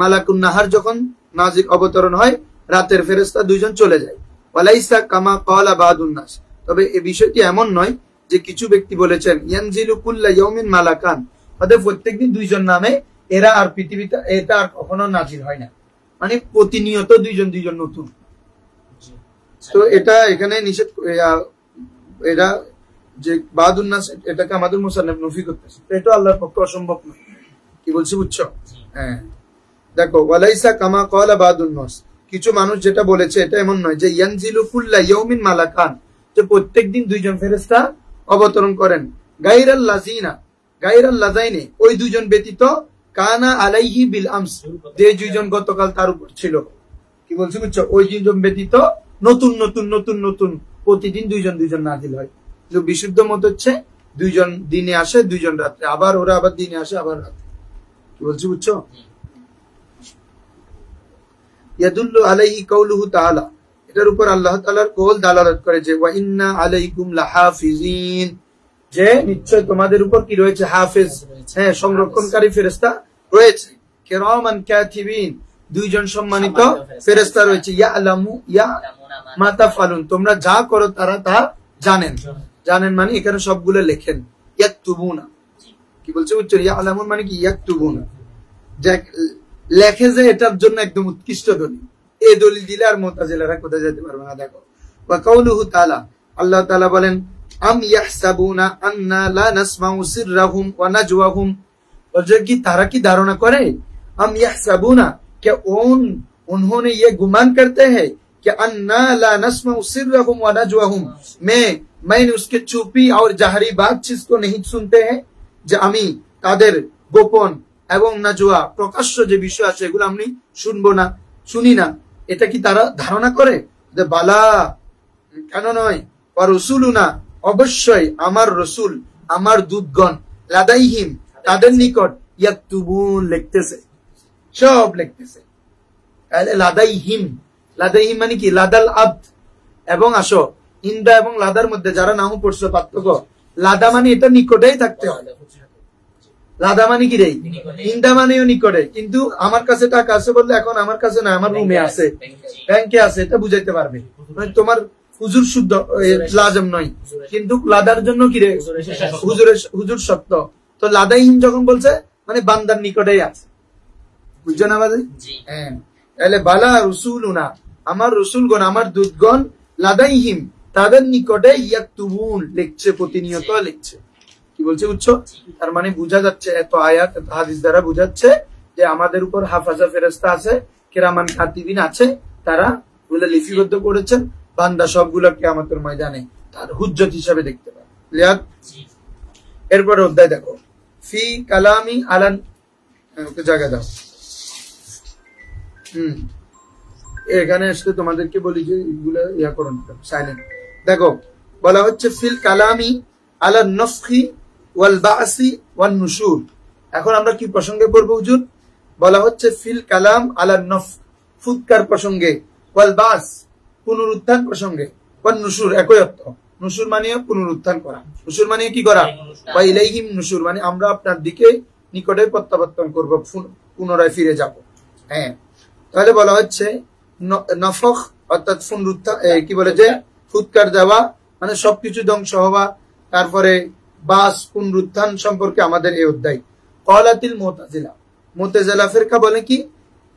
মালাকুন নাহার যখন নাজিল অবতরণ হয়, রাতের ফেরেশতা দুইজন চলে যায়। ওয়ালাইসা কামা ক্বালা বাদুন নাস, তবে এই বিষয়টি এমন নয় যে কিছু ব্যক্তি বলেছেন ইয়ানজিলু কুল্লা ইয়াউমিন মালাকান, তাদের প্রত্যেকদিন দুইজন নামে এরা আর পৃথিবীতে এটা আর কখনো নাজিল হয় না, মানে প্রতিনিয়ত দুইজন দুইজন নতুন। তো এটা এখানে নিষেধ, এরা যে বাদুন নাস এটাকে আমাদের মুসান্নিফ নফি করতেছে, তো এটা আল্লাহর পক্ষে অসম্ভব নয়। কি বলছি বুঝছো? হ্যাঁ দেখো ওয়ালাইসা কামা ক্বালা বাদুন নাস, কিছু মানুষ যেটা বলেছে এটা এমন নয় যে ইয়ানজিলু কুল্লা ইয়াউমিন মালাকান, যে প্রত্যেকদিন দুইজন ফেরেশতা অবতরণ করেন। গায়রাল লাযিনা, গায়রাল লাযাইনি, ওই দুইজন ব্যতীত, কানা আলাইহি বিল আমস, যে দুইজন গতকাল তার উপর ছিল। কি বলছি বুঝছো? ওই দুইজন ব্যতীত নতুন নতুন নতুন নতুন প্রতিদিন দুইজন দুইজন নাজিল হয়। কিন্তু বিশুদ্ধ মত হচ্ছে দুইজন দিনে আসে, দুইজন রাত্রে, আবার ওরা আবার দিনে আসে, আবার রাত্রে। কি বলছি বুঝছো? ইয়াদুল্লু আলাইহি কাউলুহু তাআলা, এটার উপর আল্লাহ তাআলার কওল দালালাত করে যে ওয়া ইন্না আলাইকুম লাহাফিজিন, যে নিশ্চয় তোমাদের উপর কি রয়েছে? হাফেজ, হ্যাঁ সংরক্ষণকারী ফেরেশতা রয়েছে। কিরামান কাতিবিন, দুইজন সম্মানিত ফেরেশতা রয়েছে। ইয়ালামু ইয়া মা তাফআলুন, তোমরা যা করো তারা তা জানেন। জানেন মানে এখানে সবগুলো লেখেন। ইয়াকতুবুনা, কি বলছে বুঝছো? ইয়ালামুন মানে কি? ইয়াকতুবুনা, লেখে যে এটার জন্য একদম উৎকৃষ্ট দলিল। এই দলিল দিলে আর মুতাজিলারা কোথায় যেতে পারবে না। দেখো ওয়া কাউলুহু তাআলা, আল্লাহ তাআলা বলেন আম ইয়াহসাবুনা আন্না লা নাসমাউ সিররাহুম ওয়া নাজওয়াহুম, বলছে কি তারা কি ধারণা করে? আম ইয়াহসাবুনা, क्या उन्होंने ये गुमान करते हैं कि अन्ना ला नस्माउ सिररहुम व नजवहुम, मैंने उसके चुपी और जाहरी बातचीत को नहीं सुनते हैं, যে আমি তাদের গোপন এবং নাজওয়া প্রকাশ্য যে বিষয় আছে এগুলো আমি শুনবো না, শুনি না, এটা কি তারা ধারণা করে? যে বালা, কেন নয়, ওয়া রাসূলুনা, অবশ্যই আমার রসুল, আমার দূতগণ, লাদাইহিম, তাদের নিকট, ইয়াকতুবুন, লিখতেছে, সব লিখতেছে। লাদাইহিম, লাদাইহিম মানে কি? লাদাল আব্দ, এবং আসো ইন্দা এবং লাদার মধ্যে যারা নাও পড়ছো পার্থক্য, লাদা মানে এটা নিকটেই থাকতে হয়, লাদা মানে কি রে? ইন্দা মানেও নিকটে, কিন্তু আমার কাছে টাকা আছে বললে এখন আমার কাছে না, আমার রুমে আছে, ব্যাংকে আছে, এটা বুঝাইতে পারবে। মানে তোমার হুজুর শুদ্ধ লাজম নয়, কিন্তু লাদার জন্য কি রে? হুজুর সত্য। তো লাদাইহিম যখন বলছে মানে বান্দার নিকটেই আছে, বুঝছো না বাজে? হ্যাঁ, তাহলে বালা রসুলুনা, আমার রসুলগণ, আমার দূতগণ, লাদাইহিম, তাদের নিকটে, ইয়াকতুবুন, লিখছে, প্রতিনিয়ত লিখছে। কি বলছে বুঝছো? তার মানে বোঝা যাচ্ছে, এত আয়াত এত হাদিস দ্বারা বোঝাচ্ছে যে আমাদের উপর হাফাজা ফেরেশতা আছে, কিরামান কাতিবিন আছে, তারা ওগুলো লিপিবদ্ধ করেছেন, বান্দা সবগুলো কিয়ামতের ময়দানে তার হুজ্জত হিসাবে দেখতে পাবে। ক্লিয়ার? এরপরে অধ্যায় দেখো, ফি কালামি আলান, জায়গা দাও। এখানে আসলে তোমাদেরকে বলি যে এগুলো ইয়া করুন, সাইলেন্ট। দেখো বলা হচ্ছে ফিল কালামি আলা নফখি ওয়াল বাসি ওয়ান নুশুর। এখন আমরা কি প্রসঙ্গে পড়বো হুজুর? বলা হচ্ছে ফিল কালাম আলা নফ, ফুৎকার প্রসঙ্গে, ওয়াল বাস, পুনরুত্থান প্রসঙ্গে, ওয়ান নুশুর একই অর্থ। নুশুর মানে পুনরুত্থান করা, নুশুর মানে কি করা? বা ইলাইহিম নুশুর মানে আমরা আপনার দিকে নিকটে প্রত্যাবর্তন করব, পুনরায় ফিরে যাব। হ্যাঁ, তাহলে বলা হচ্ছে নফখ অর্থাৎ পুনরুত্থান, কি বলে যে ফুৎকার দেওয়া মানে সবকিছু ধ্বংস হওয়া, তারপরে বাস, পুনরুত্থান সম্পর্কে আমাদের এই অধ্যায়। ক্বালাতিল মুতাজিলা, মুতাজিলা ফিরকা বলে কি?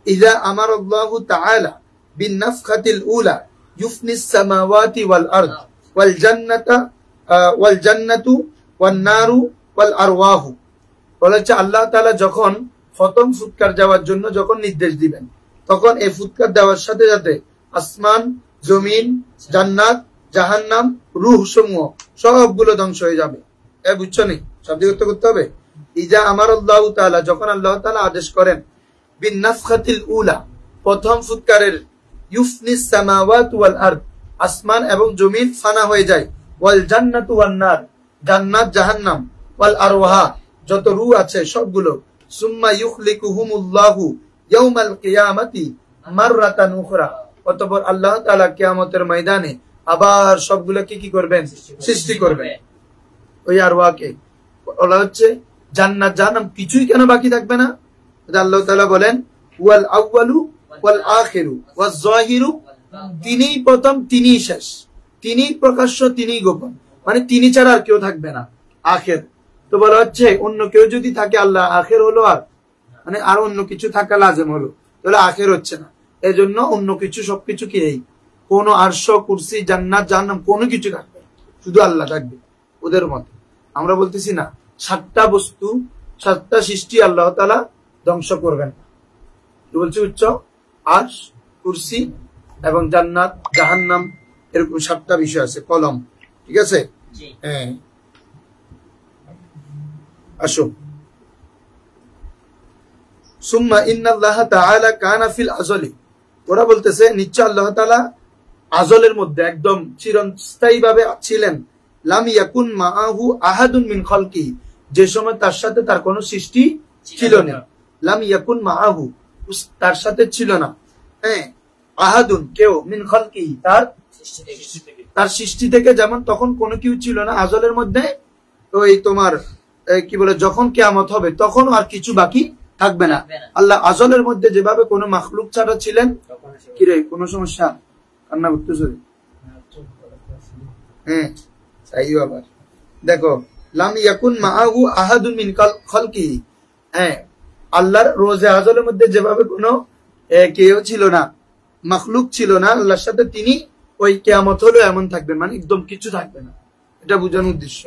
ইযা আমারাল্লাহু তাআলা বিন-নাফখাতিল উলা ইউফনিস সামাওয়াতি ওয়াল আরদ ওয়াল জান্নাতু ওয়ান নারু ওয়াল আরওয়াহু। বলেছে আল্লাহ তাআলা যখন প্রথম ফুৎকার দেওয়ার জন্য যখন নির্দেশ দিবেন, তখন এই ফুৎকার দেওয়ার সাথে সাথে আসমান, জমিন, জান্নাত, জাহান্নাম, রূহ সমূহ সবগুলো ধ্বংস হয়ে যাবে। বুঝছো নি? শব্দগত করতে হবে। ইজা আমারাল্লাহু তাআলা, যখন আল্লাহ তাআলা আদেশ করেন, বিন-নাফখাতিল উলা, প্রথম ফুৎকারের, ইউফনিস সামাওয়াত ওয়াল আরদ, আসমান এবং জমিন ফানা হয়ে যায়, ওয়াল জান্নাতু ওয়ান নার, জান্নাত জাহান্নাম, ওয়াল আরওয়াহা, যত রূহ আছে সবগুলো, সুম্মা ইউখলিকুহুমুল্লাহু ইয়াউমাল কিয়ামাতি মাররাতান উখরা, অতঃপর আল্লাহ তাআলা কিয়ামতের ময়দানে আবার সবগুলোকে কি করবেন? সৃষ্টি করবেন। ওই আরওয়াহকে বলা হচ্ছে জান্নাত জাহান্নাম কিছুই কেন বাকি থাকবে না? আল্লাহ তাআলা বলেন ওয়াল আউয়ালু ওয়াল আখিরু ওয়াজ যাহিরু, তিনিই প্রথম তিনিই শেষ, তিনিই প্রকাশ্য তিনিই গোপন, মানে তিনি ছাড়া আর কেউ থাকবে না। আখির তো বলা হচ্ছে অন্য কেউ যদি থাকে আল্লাহ আখির হলো, আর মানে আর অন্য কিছু থাকা লাজেম হলো, তাহলে আখির হচ্ছে না। এজন্য অন্য কিছু সবকিছু কি নেই, কোন আরশ কুরসি জান্নাত জাহান্নাম কোনো কিছু থাকবে না, শুধু আল্লাহ থাকবে ওদের মতে। আমরা বলতেছি না 7টা বস্তু 7টা সৃষ্টি আল্লাহ তাআলা ধ্বংস করবেন না। বলছি উচ্চ আরশ কুরসি এবং জান্নাত জাহান্নাম, এরকম 7টা বিষয় আছে কলম, ঠিক আছে? হ্যাঁ আসো। সুম্মা ইন্নাল্লাহ তাআলা কানা ফিল আযলি, ওরা বলতেছে নিশ্চয় আল্লাহ তাআলা আজলের মধ্যে একদম চিরস্থায়ী ভাবে ছিলেন। লাম ইয়াকুন মাআহু আহাদুন মিন খালকি, যে সময় তার সাথে তার কোনো সৃষ্টি ছিল না। লাম ইয়াকুন মাআহু, তার সাথে ছিল না, হ্যাঁ, আহাদুন কেউ, মিন খালকি তার সৃষ্টি থেকে, যেমন তখন কোনো কেউ ছিল না আজলের মধ্যে। ওই তোমার কি বলে যখন কিয়ামত হবে তখন আর কিছু বাকি থাকবে না। আল্লাহ আজলের মধ্যে যেভাবে কোনো মাখলুক ছাড়া ছিলেন, কিরে কোনো সমস্যা কান্না করতেছে? হ্যাঁ তাই আবার দেখো লাম ইয়াকুন মাআহু আহাদুন মিন খালকি, হ্যাঁ আল্লাহর রোজে আজলের মধ্যে যেভাবে কোনো কেউ ছিল না, মাখলুক ছিল না আল্লাহর সাথে, তিনি ওই কিয়ামত হলো এমন থাকবেন, মানে একদম কিছু থাকবে না, এটা বোঝানোর উদ্দেশ্য।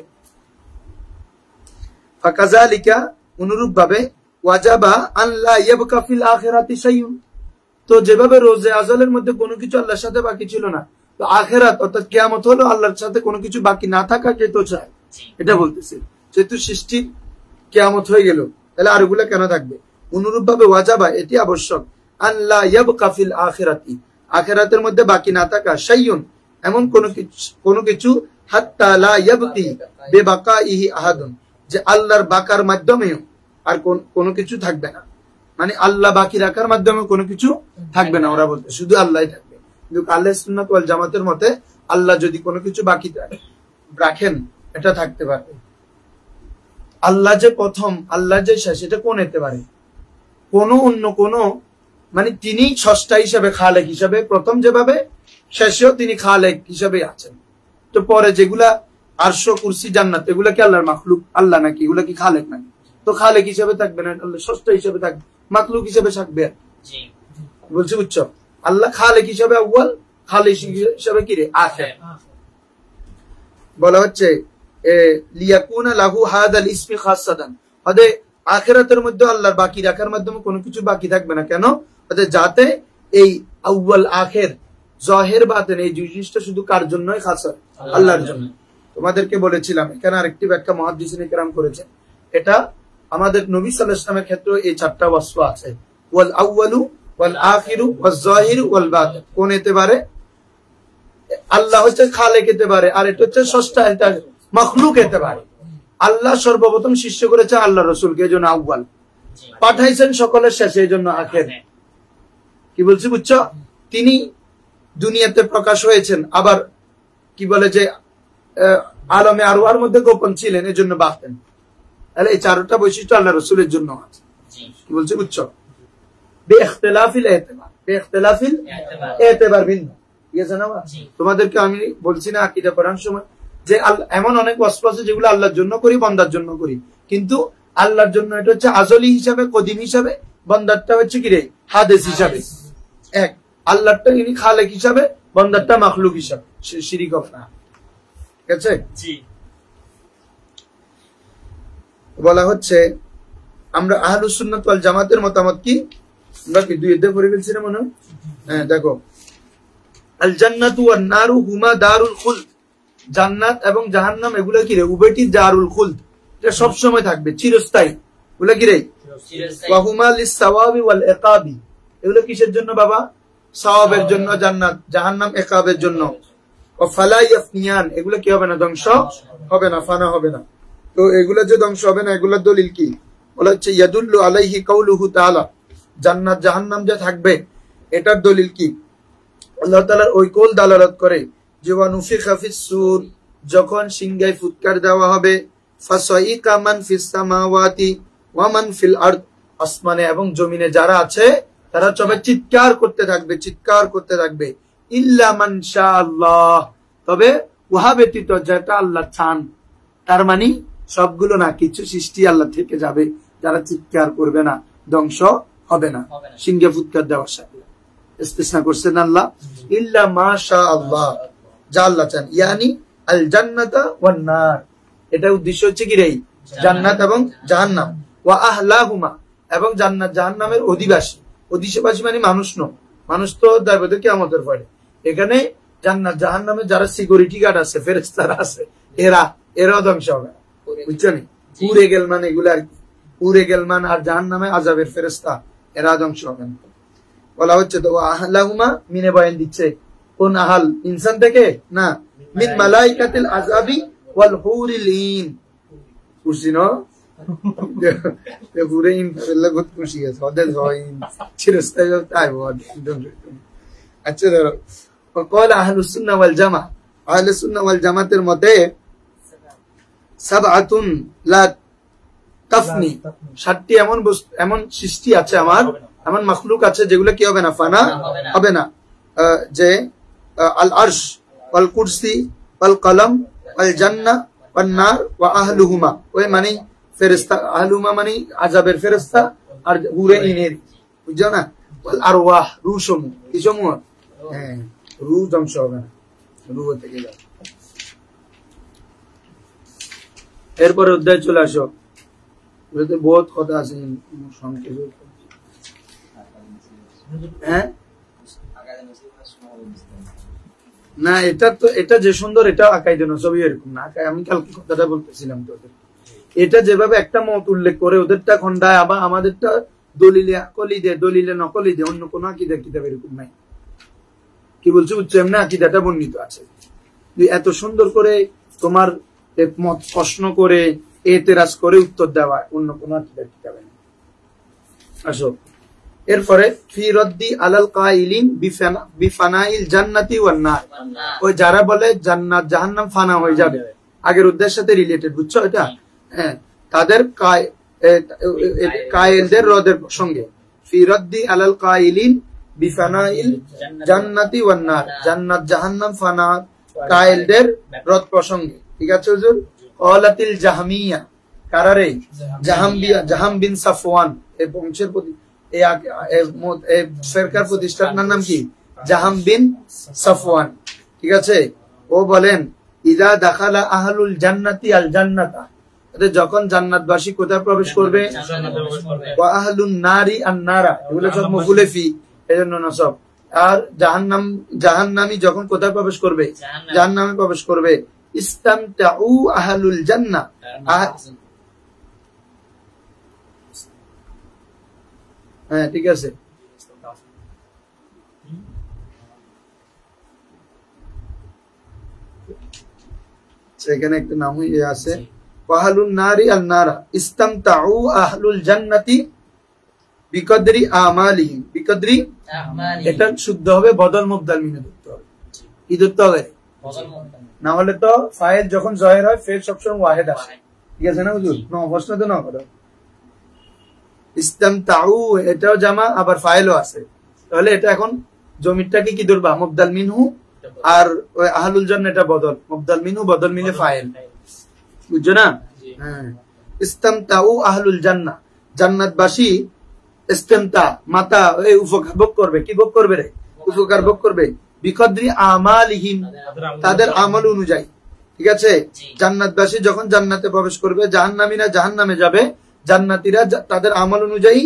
ফাকাযালিকা, অনুরূপ ভাবে, ওয়াজাবা আন লা ইয়াবকা ফিল আখিরাতি শাইউন, তো যেভাবে রোজে আজলের মধ্যে কোনো কিছু আল্লাহর সাথে বাকি ছিল না, তো আখিরাত অর্থাৎ কিয়ামত হলো আল্লাহর সাথে কোনো কিছু বাকি না থাকা কে তো চায়, এটা বলতেছে। যেহেতু সৃষ্টি কিয়ামত হয়ে গেল, তাহলে আর ওগুলা কেন থাকবে? অনুরূপ ভাবে ওয়াজাবা, এটি আবশ্যক, আন লা ইয়াবকা ফিল আখিরাতি, আখিরাতের মধ্যে বাকি না থাকা, শাইউন এমন কোনো কিছু, হাত্তা লা ইয়াবকি বিবাকাইহি আহাদুন, যে আল্লাহর বাকার মাধ্যমেও আর কোনো কিছু থাকবে না, মানে আল্লাহ বাকি রাখার মাধ্যমে কোনো কিছু থাকবে না। ওরা বলতে শুধু আল্লাহ থাকবে, কিন্তু আহলে সুন্নাত ওয়াল জামাতের মতে আল্লাহ যদি কোনো কিছু বাকি রাখেন এটা থাকতে পারবে। আল্লাহ যে প্রথম, আল্লাহ যে শেষ, এটা কোন হতে পারে? কোনো অন্য কোনো, মানে তিনি স্রষ্টা হিসাবে, খালেক হিসাবে প্রথম যেভাবে, শেষেও তিনি খালেক হিসাবে আছেন। তো পরে যেগুলা আরশ কুরসি জান্নাত, এগুলা কি আল্লাহর মাখলুক? আল্লাহ নাকি এগুলা কি খালেক নাকি? তো খালেক হিসাবে থাকবে না, আল্লাহ স্রষ্টা হিসাবে থাকবে, মাখলুক হিসাবে থাকবে। বলছি বুঝছো, আল্লাহ খালেক হিসাবে আউয়াল, খালেক হিসাবে কি রে আখির। বলা হচ্ছে লিয়াকুনা লাহু হাদাল ইসমি খাসাতান, হদে আখিরাতের মধ্যে আল্লাহর বাকি রাখার মাধ্যমে কোনো কিছু বাকি থাকবে না। কেন? যাতে এই আউয়াল আখির জাহির বাতিন এই জিনিসটা শুধু কার জন্যই খাস, আল্লাহর জন্য। তোমাদেরকে বলেছিলাম এখানে আরেকটি ব্যাখ্যা মুহাদ্দিসিনে কেরাম করেছেন, এটা আমাদের নবী সাল্লাল্লাহু আলাইহি ওয়াসাল্লামের ক্ষেত্রে এই 4টা ওয়াসফ আছে, ওয়াল আউয়ালু ওয়াল আখিরু ওয়াজ জাহিরু ওয়াল বাতিন। কোন হতে পারে? আল্লাহ হচ্ছে খালেক হতে পারে, আর এটা হচ্ছে স্রষ্টা, এটা মাখলুক হতে পারে। আল্লাহ সর্বপ্রথম সৃষ্টি করেছে আল্লাহ রসুলকে, এই জন্য আউয়াল, পাঠাইছেন সকলের শেষে, এই জন্য আখির। কি বলছি বুঝছো? তিনি দুনিয়াতে প্রকাশ হয়েছেন, আবার কি বলে যে আলমে আরওয়ার মধ্যে গোপন ছিলেন, এই জন্য বাতেন। তাহলে এই 4টা বৈশিষ্ট্য আল্লাহ রসুলের জন্য আছে। কি বলছি বুঝছো? বেইখতিলাফিল ইতিবার, বেইখতিলাফিল ইতিবার ভিন্ন। ঠিক আছে না? তোমাদেরকে আমি বলছি না আকীদা পড়ার সময় যে এমন অনেক ওয়াসফ আছে যেগুলো আল্লাহর জন্য করি, বান্দার জন্য করি, কিন্তু আল্লাহর জন্য এটা হচ্ছে আজলি হিসাবে, কদিম হিসাবে, বান্দারটা হচ্ছে কি রে হাদিস হিসাবে। এক, আল্লাহটা ইনি খালেক হিসাবে, বান্দারটা মাখলুক হিসাবে, শিরিক হবে না। ঠিক আছে? বলা হচ্ছে আমরা আহলুস সুন্নাত ওয়াল জামাতের মতামত কি? আমরা কি 2 অধ্যায় পড়ে ফেলছি না মনে হয়? হ্যাঁ দেখো, আল জান্নাতু ওয়ান নারু হুমা দারুল খুলদ, জান্নাত এবং জাহান্নাম এগুলো কি রে উভয়টি দারুল খুলদ, এটা সব সময় থাকবে, চিরস্থায়ী। এগুলো কি রে? ওয়া হুমা লিস সাওয়াবি ওয়াল ইকাবি, এগুলো কিসের জন্য বাবা? সওয়াবের জন্য জান্নাত, জাহান্নাম ইকাবের জন্য। ওয়া ফালা ইয়াফনিয়ান, এগুলো কি হবে না? ধ্বংস হবে না, ফানা হবে না। তো এগুলো যে ধ্বংস হবে না, এগুলোর দলিল কি? বলা হচ্ছে ইয়াদুল্লু আলাইহি কাউলুহু তাআলা, জান্নাত জাহান্নাম যে থাকবে এটার দলিল কি? আল্লাহ তাআলার ওই কৌল দালালত করে যে ওয়া নুফিখা ফিস সূর, যখন সিংহায় ফুৎকার দেওয়া হবে, ফাসাইকা মান ফিস সামাওয়াতি ওয়া মান ফিল আরদ, আসমানে এবং জমিনে যারা আছে তারা সবাই চিৎকার করতে থাকবে, চিৎকার করতে থাকবে, ইল্লা মান শাআল্লাহ, তবে উহা ব্যতীত যেটা আল্লাহ চান। তার মানে সবগুলো না, কিছু সৃষ্টি আল্লাহ থেকে যাবে যারা চিৎকার করবে না, ধ্বংস হবে না সিংহে ফুৎকার দেওয়ার সাথে। ইস্তিসনা করছেন আল্লাহ, ইল্লা মা শাআল্লাহ, যা আল্লাহ চান, ইয়ানি আল জান্নাতা ওয়ান নার, এটা উদ্দেশ্য হচ্ছে কি রে, জান্নাত এবং জাহান্নাম, ওয়া আহলাহুমা, এবং জান্নাত জাহান্নামের অধিবাসী। অধিবাসী মানে মানুষ নয়, মানুষ তো যাবে কিয়ামতের পরে। এখানে জান্নাত জাহান্নামে যারা সিকিউরিটি গার্ড আছে, ফেরেশতারা আছে, এরাও ধ্বংস হবে, বুঝছেন? পুরে গেল মানে এগুলা আর কি, পুরে গেল মানে, আর জাহান্নামে আযাবের ফেরেশতা এরা ধ্বংস হবে না। বলা হচ্ছে তো আহলাহুমা মিনে বয়ান দিচ্ছে, কোন আহাল? ইনসান থেকে না, মিন মালাইকাতিল আযাবি ওয়াল হুরিল ইন। খুশি না? পুরে ইন আল্লাহ বহুত খুশি আছে, ওদের জয়েন চিরস্থায়ী তাই বল। আচ্ছা ধরো, قال اهل السنه والجماعه, اهل السنه والجماعه এর মতে সাবআতুন লা তাফনি, ৭টি এমন সৃষ্টি আছে আমার, এমন মাখলুক আছে যেগুলো কি হবে না, ফানা হবে না। যে আল আরশ ওয়াল কুরসি ওয়াল কলম ওয়াল জান্নাহ ওয়ান নার ওয়া আহলুহুমা, ওই মানে ফেরেশতা, আহলুহুমা মানে আযাবের ফেরেশতা আর হুরে ইনের, বুঝছো না? ওয়াল আরওয়াহ, রূহ সমূহ, কি সমূহ? হ্যাঁ, রূহ ধ্বংস হবে না, রূহ থেকে যাবে। এরপরে অধ্যায় চলে আসো, বহুত কথা আছে সংক্ষেপে। হ্যাঁ না, এটা যে সুন্দর, এটা আকাইদে নসবী এরকম না। আমি কালকে কথাটা বলতেছিলাম তো, এটা যেভাবে একটা মত উল্লেখ করে ওদেরটা খন্ডায়, আবার আমাদেরটা দলিলে আকলিদে, দলিলে নকলিদে, অন্য কোন আকীদা কিতাব এরকম নাই। কি বলছো বুঝছো? এমনি আকীদাটা বর্ণিত আছে। এত সুন্দর করে তোমার মত প্রশ্ন করে, এতেরাজ করে উত্তর দেওয়া অন্য কোন আকীদার কিতাবে নেই। আসো এরপরে, ফি রদ্দি আলাল কাইলিন বিফানাইল জান্নাতি ওয়ান নার, ওই যারা বলে জান্নাত জাহান্নাম ফানা হয়ে যাবে, আগের অধ্যায়ের সাথে রিলেটেড, বুঝছো এটা? হ্যাঁ, তাদের কায়েলদের রদের প্রসঙ্গে, ফি রদ্দি আলাল কাইলিন বিফানাইল জান্নাতি ওয়ান নার, জান্নাত জাহান্নাম ফানা কায়েলদের রদ প্রসঙ্গে। ঠিক আছে হুজুর? ক্বালাতিল জাহমিয়া, কারারে? জাহাম বিন সাফওয়ান, এই বংশের প্রতি এই ফিরকার প্রতিষ্ঠাতার নাম কি? জাহাম বিন সাফওয়ান। ঠিক আছে? ও বলেন, ইদা দাখালা আহলুল জান্নাতি আল জান্নাতা, যখন জান্নাতবাসী কোথায় প্রবেশ করবে, ওয়া আহলুন নারি আন নারা, এগুলো সব মফুলে ফি, এজন্য নসব। আর জাহান্নামী যখন কোথায় প্রবেশ করবে, জাহান্নামে প্রবেশ করবে। ইস্তামতাউ আহলুল জান্নাহ, হ্যাঁ ঠিক আছে। সেখানে একটা নাম আছে, আহলুন নারি আন নারা ইস্তামতাউ আহলুল জান্নাতি বিকদরি আমালিহিম, বিকদরি, এটা শুদ্ধ হবে, বদল মুবদাল মিনে ধরতে হবে, কি ধরতে হবে? না হলে তো ফাইল যখন জয়ের হয়, ফেল সবসময় ওয়াহেদ আসে। ঠিক আছে না হুজুর? না প্রশ্ন তো না করো। ইস্তামতাউ এটাও জামা, আবার ফাইলও আছে, তাহলে এটা এখন জমিরটাকে কি ধরবা? মুবদাল মিনহু, আর ওই আহলুল জান্নাহ এটা বদল, মুবদাল মিনহু বদল মিলে ফাইল, বুঝছো না? হ্যাঁ, ইস্তামতাউ আহলুল জান্নাহ, জান্নাতবাসী ইস্তেমতা মাতা, এই উপকার ভোগ করবে। কি ভোগ করবে রে? উপকার ভোগ করবে। বিকদরি আমালিহিম, তাদের আমল অনুযায়ী। ঠিক আছে? জান্নাতবাসী যখন জান্নাতে প্রবেশ করবে, জাহান্নামীরা জাহান্নামে যাবে, জান্নাতীরা তাদের আমল অনুযায়ী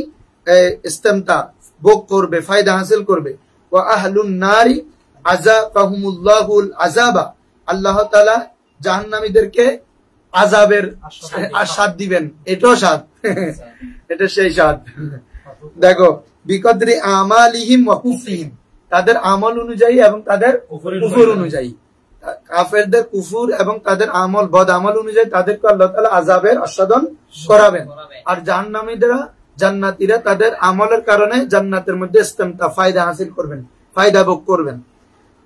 ইস্তেমতা ভোগ করবে, ফায়দা হাসিল করবে। ওয়া আহলুন নারি আযাবাহুমুল্লাহুল আযাবা, আল্লাহ তাআলা জাহান্নামীদেরকে আযাবের স্বাদ দিবেন। এটাও স্বাদ, এটা সেই স্বাদ। দেখো, বিকদরি আমালিহিম ওয়া কুফরিহিম, তাদের আমল অনুযায়ী এবং তাদের কুফর অনুযায়ী, কাফেরদের কুফর এবং তাদের আমল, বদ আমল অনুযায়ী তাদেরকে আল্লাহ তাআলা আযাবের আস্বাদন করাবেন। আর জাহান্নামীরা, জান্নাতীরা তাদের আমলের কারণে জান্নাতের মধ্যে ইস্তেমতা, ফায়দা হাসিল করবেন, ফায়দা ভোগ করবেন।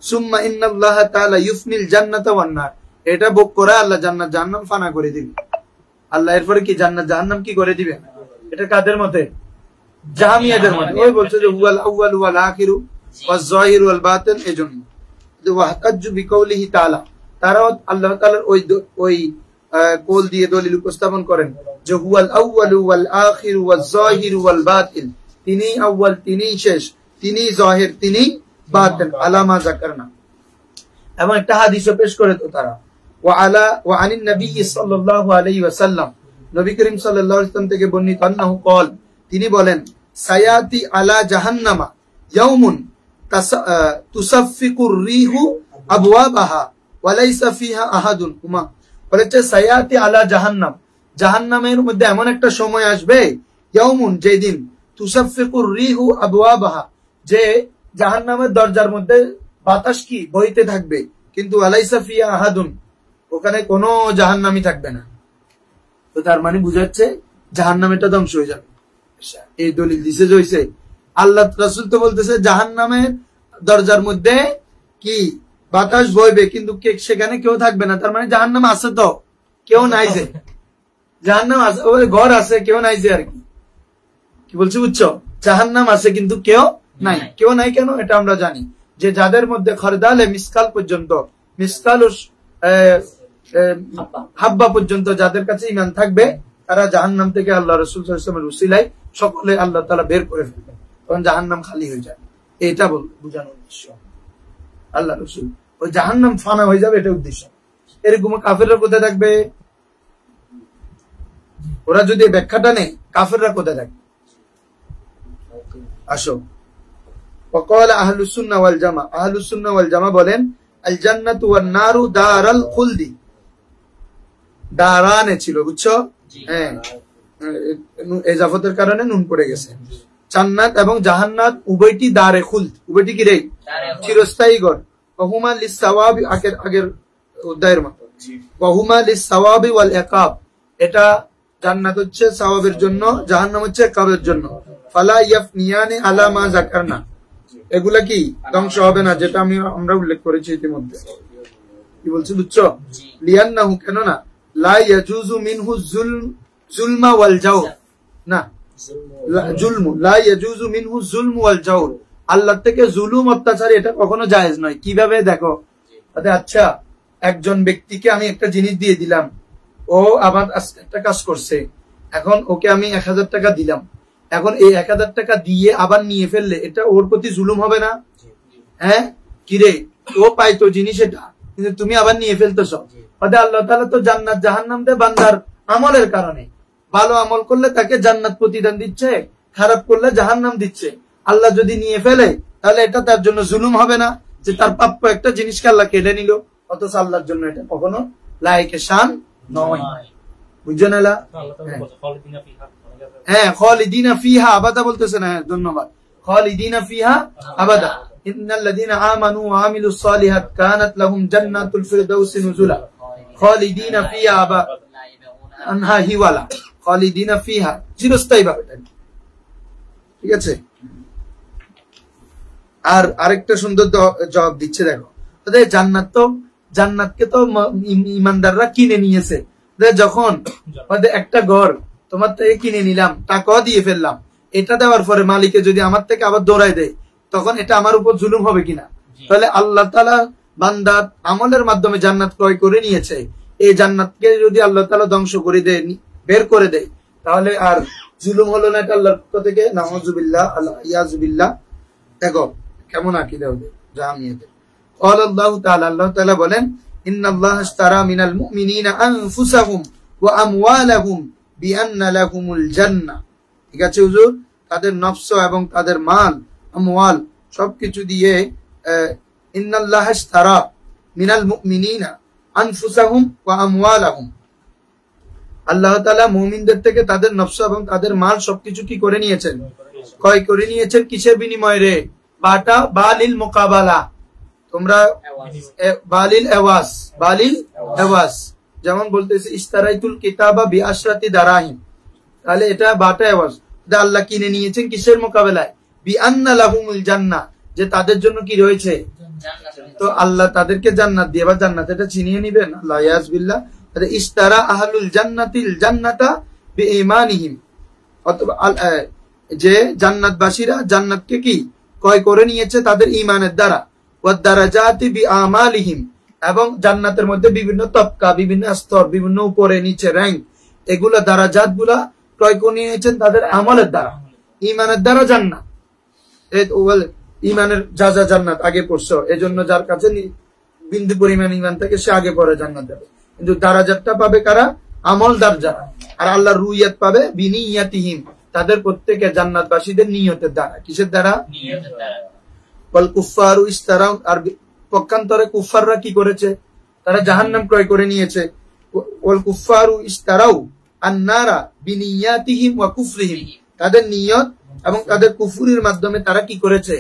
সুম্মা ইন্নাল্লাহ তাআলা ইউফনিল জান্নাতা ওয়ান নার, এটা ভোগ করে আল্লাহ জান্নাত জাহান্নাম ফানা করে দিবে। আল্লাহ এরপরে কি জান্নাত জাহান্নাম কি করে দিবে? এটা কাদের মতে? জাহামিয়াদের মতে। ওই বলছে যে হুয়াল আউয়াল ওয়াল আখিরু ওয়াজ যাহির ওয়াল বাতিন, এজন্য ওয়াহতাজ্জু বিকাউলিহি তাআলা, তারাও আল্লাহ তাআলার ওই কৌল দিয়ে দলিল উপস্থাপন করেন যে হুয়াল আউয়ালু ওয়াল আখিরু ওয়াজ যাহিরু ওয়াল বাতিন, তিনিই আউয়াল, তিনিই শেষ, তিনিই যাহির, তিনিই বাতিন, আলামা যাকারনা। এবং একটা হাদিসও পেশ করে তো তারা ওয়া আনিন নবী সাল্লাল্লাহু আলাইহি ওয়াসাল্লাম, নবী করিম সাল্লাল্লাহু আলাইহি ওয়াসাল্লাম থেকে বর্ণিত আন্নাহু ক্বাল, তিনি বলেন সায়াতি আলা জাহান্নামা ইয়াউমুন তুসাফফিকুর রিহু আবওয়াবাহা ওয়া লাইসা ফিহা আহাদুন হুমা, বলেছে সায়াতি আলা জাহান্নাম, জাহান্নামের মধ্যে এমন একটা সময় আসবে, ইয়াউমুন, যেদিন, তুসাফফিকুর রিহু আবওয়াবাহা, যে জাহান্নামের দরজার মধ্যে বাতাস কি বইতে থাকবে, কিন্তু আলাইসা ফিহা আহাদুন, ওখানে কোনো জাহান্নামী থাকবে না। তো তার মানে বুঝাচ্ছে জাহান্নামেটা ধ্বংস হয়ে যাবে। এই দলিল দিছে যে হইছে আল্লাহ রাসূল তো বলতেছে জাহান্নামের দরজার মধ্যে কি বাতাস বইবে, কিন্তু সেখানে কেউ থাকবে না। তার মানে জাহান্নাম আছে তো, কেউ নাই যে, জাহান্নাম আছে, ওই ঘর আছে, কেউ নাই যে, আর কি বলছি বুঝছো? জাহান্নাম আছে কিন্তু কেউ নাই। কেউ নাই কেন? এটা আমরা জানি যে যাদের মধ্যে খরদালে মিসকাল পর্যন্ত, মিসকাল হাব্বা পর্যন্ত যাদের কাছে ঈমান থাকবে, তারা জাহান্নাম থেকে আল্লাহ রাসূল সাল্লাল্লাহু আলাইহি ওয়াসাল্লামের উসিলায় সকলে আল্লাহ তাআলা বের করে ফেলবে, তখন জাহান্নাম খালি হয়ে যায়। এটা বোঝানোর উদ্দেশ্য আল্লাহ রাসূল, ওই জাহান্নাম ফানা হয়ে যাবে, এটা উদ্দেশ্য। এরকম কাফেররা কোথায় থাকবে? ওরা যদি ব্যাখ্যাটা নেই, কাফেররা কোথায় থাকবে? আসো, ওয়াকাল আহলুস সুন্নাহ ওয়াল জামা, আহলুস সুন্নাহ ওয়াল জামা বলেন আল জান্নাতু ওয়ান নারু দারাল খুলদি, দারানে ছিল, বুঝছো? হ্যাঁ, এজাফতের কারণে নুন পড়ে গেছে। জান্নাত এবং জাহান্নাত উভয়টি দারে খুলদ, উভয়টি কি রে? চিরস্থায়ী ঘর। ওহুমা লিসসাওয়াবি, আগের অধ্যায়ের মতো, ওহুমা লিসসাওয়াবি ওয়াল ইকাব, এটা জান্নাত হচ্ছে সওয়াবের জন্য, জাহান্নাম হচ্ছে ইকাবের জন্য। ফালা ইয়াফনিয়ানি আলা মা যাকারনা, এগুলা কি ধ্বংস হবে না, যেটা আমরা উল্লেখ করেছি ইতিমধ্যে। কি বলছি বুঝছো? লিয়ান্নাহু, কেন না, লা ইয়াজুজু মিনহু যুলমা ওয়াল জাওর, না জুলমু, লা ইয়াজুজু মিনহু যুলমু ওয়াল জাওর, আল্লাহ থেকে জুলুম অত্যাচার এটা কখনো জায়েজ নয়। কিভাবে দেখো, আচ্ছা একজন ব্যক্তিকে আমি একটা জিনিস দিয়ে দিলাম, ও আবার একটা কাজ করছে, এখন ওকে আমি 1000 টাকা দিলাম, এখন এই 1000 টাকা দিয়ে আবার নিয়ে ফেললে এটা ওর প্রতি জুলুম হবে না? হ্যাঁ, কিরে, ও পাইতো জিনিস এটা, কিন্তু তুমি আবার নিয়ে ফেলতেছ। আল্লাহ তাআলা তো জান্নাত জাহান্নাম দেয় বান্দার আমলের কারণে। ভালো আমল করলে তাকে জান্নাত প্রতিদান দিচ্ছে, খারাপ করলে জাহান্নাম দিচ্ছে। আল্লাহ যদি নিয়ে ফেলে তাহলে এটা তার জন্য জুলুম হবে না, যে তার প্রাপ্য একটা জিনিসকে আল্লাহ কেড়ে নিল? অথচ আল্লাহর জন্য এটা কখনো লায়েকে শান নয়, বুঝছেন? হ্যাঁ, খালিদিনা ফিহা আবাদা বলতেছে না? ধন্যবাদ। খালিদিনা ফিহা আবাদা, ইন্নাল্লাযীনা আমানু ওয়া আমিলুস সালিহাত কানাত লাহুম জান্নাতুল ফিরদাউসি নুজুলা খালিদিনা ফিহা আবাদা আনহা হিওয়ালা, খালিদিনা ফিহা, চিরস্থায়ী ভাবে। ঠিক আছে? আর আরেকটা সুন্দর জবাব দিচ্ছে, দেখো, জান্নাতকে তো ইমানদাররা কিনে নিয়েছে। যখন একটা ঘর তোমার থেকে কিনে নিলাম, টাকাও দিয়ে ফেললাম, এটা দেওয়ার পরে মালিকে যদি আমার থেকে আবার দৌড়াই দেয়, তখন এটা আমার উপর জুলুম হবে কিনা? তাহলে আল্লাহ তাআলা বান্দার আমলের মাধ্যমে জান্নাত ক্রয় করে নিয়েছে, এই জান্নাতকে যদি আল্লাহ তাআলা ধ্বংস করে দেয়, বের করে দেয়, তাহলে আর জুলুম হলো না? এটা আল্লাহর পক্ষ থেকে নাউযুবিল্লাহ, ইয়াযুবিল্লাহ। দেখো কেমন আকীদা ওদের জাহামিয়াতের। আল্লাহ তাআলা বলেন ইন্নাল্লাহা ইশতারা মিনাল মুমিনিনা আনফুসাহুম ওয়া আমওয়ালাহুম বিআন্না লাহুমুল জান্নাহ। ঠিক আছে হুজুর, তাদের নফস এবং তাদের মাল, আমওয়াল সবকিছু দিয়ে, ইন্নাল্লাহা ইশতারা মিনাল মুমিনিনা আনফুসাহুম ওয়া আমওয়ালাহুম, আল্লাহ তাআলা মুমিনদের থেকে তাদের নফস এবং তাদের মাল সবকিছু কি করে নিয়েছেন? ক্রয় করে নিয়েছেন। কিসের বিনিময়ে রে? বাটা বালিল মুকাবালা, তোমরা বালিল এওয়াজ, বালিল এওয়াজ, যেমন বলতেছে ইশতারাইতুল কিতাবা বিআশরাতি দারাহিম, তাহলে এটা বাটা এওয়াজ। আল্লাহ কিনে নিয়েছেন কিসের মোকাবেলায়? বিআন্না লাহুমুল জান্নাহ, যে তাদের জন্য কি রয়েছে? তো আল্লাহ তাদেরকে জান্নাত দিয়ে বা জান্নাত এটা চিনিয়ে নিবেন আল্লাহ ইয়াজবিল্লাহ। ইশতারা আহলুল জান্নাতিল জান্নাতা বিঈমানিহিম, অথবা যে জান্নাতবাসীরা জান্নাতকে কি ক্রয় করে নিয়েছে তাদের ঈমানের দ্বারা। ওয়াদ দারাজাতি বিআমালিহিম, এবং জান্নাতের মধ্যে বিভিন্ন তবকা, বিভিন্ন স্তর, বিভিন্ন উপরে নিচে র‍্যাঙ্ক, এগুলা দারাজাত গুলা ক্রয় করে নিয়েছেন তাদের আমলের দ্বারা, ঈমানের দ্বারা জান্নাত। ঈমানের যা যা জান্নাত আগে পড়ছো, এজন্য যার কাছে বিন্দু পরিমাণ ঈমান থাকে সে আগে পরে জান্নাত যাবে। কিন্তু দারাজাতটা পাবে কারা? আমলদার যারা। আর আল্লাহর রুইয়াত পাবে বিনিয়াতিহিম, তাদের প্রত্যেকে জান্নাতবাসীদের নিয়তের দ্বারা। কিসের দ্বারা? নিয়তের দ্বারা। ওয়াল কুফফারু ইশতারাউ, আর পক্ষান্তরে কুফফাররা কি করেছে? তারা জাহান্নাম ক্রয় করে নিয়েছে। ওয়াল কুফফারু ইশতারাউ আন-নারা বিনিয়াতিহিম ওয়া কুফরিহিম, তাদের নিয়ত এবং তাদের কুফরির মাধ্যমে তারা কি করেছে?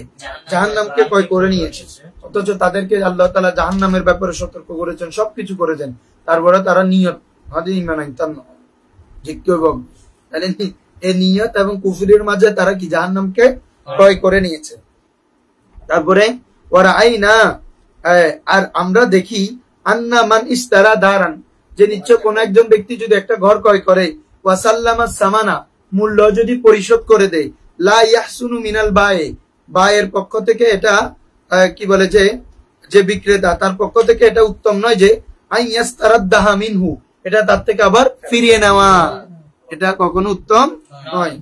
জাহান্নামকে ক্রয় করে নিয়েছে। অথচ তাদেরকে আল্লাহ তাআলা জাহান্নামের ব্যাপারে সতর্ক করেছেন, সবকিছু করেছেন, তারপরে তারা নিয়ত হাদি ঈমান আনতাম না জিজ্ঞাসা। তাহলে এই নিয়ত এবং কুফরির মাঝে তারা কি জাহান্নামকে ক্রয় করে নিয়েছে। তারপরে ওরা আইনা, আর আমরা দেখি আন্না মান ইস্তারা দারান, যে নিশ্চয় কোন একজন ব্যক্তি যদি একটা ঘর ক্রয় করে, ওয়াসাল্লামা সামানা, মূল্য যদি পরিশোধ করে দেয়, লা ইয়াহসুনু মিনাল বায়ের পক্ষ থেকে এটা কি বলে, যে বিক্রেতা তার পক্ষ থেকে এটা উত্তম নয় যে আইয়াস্তারাদ্দাহা মিনহু, এটা তার থেকে আবার ফিরিয়ে নেওয়া, এটা কখনো উত্তম নয়।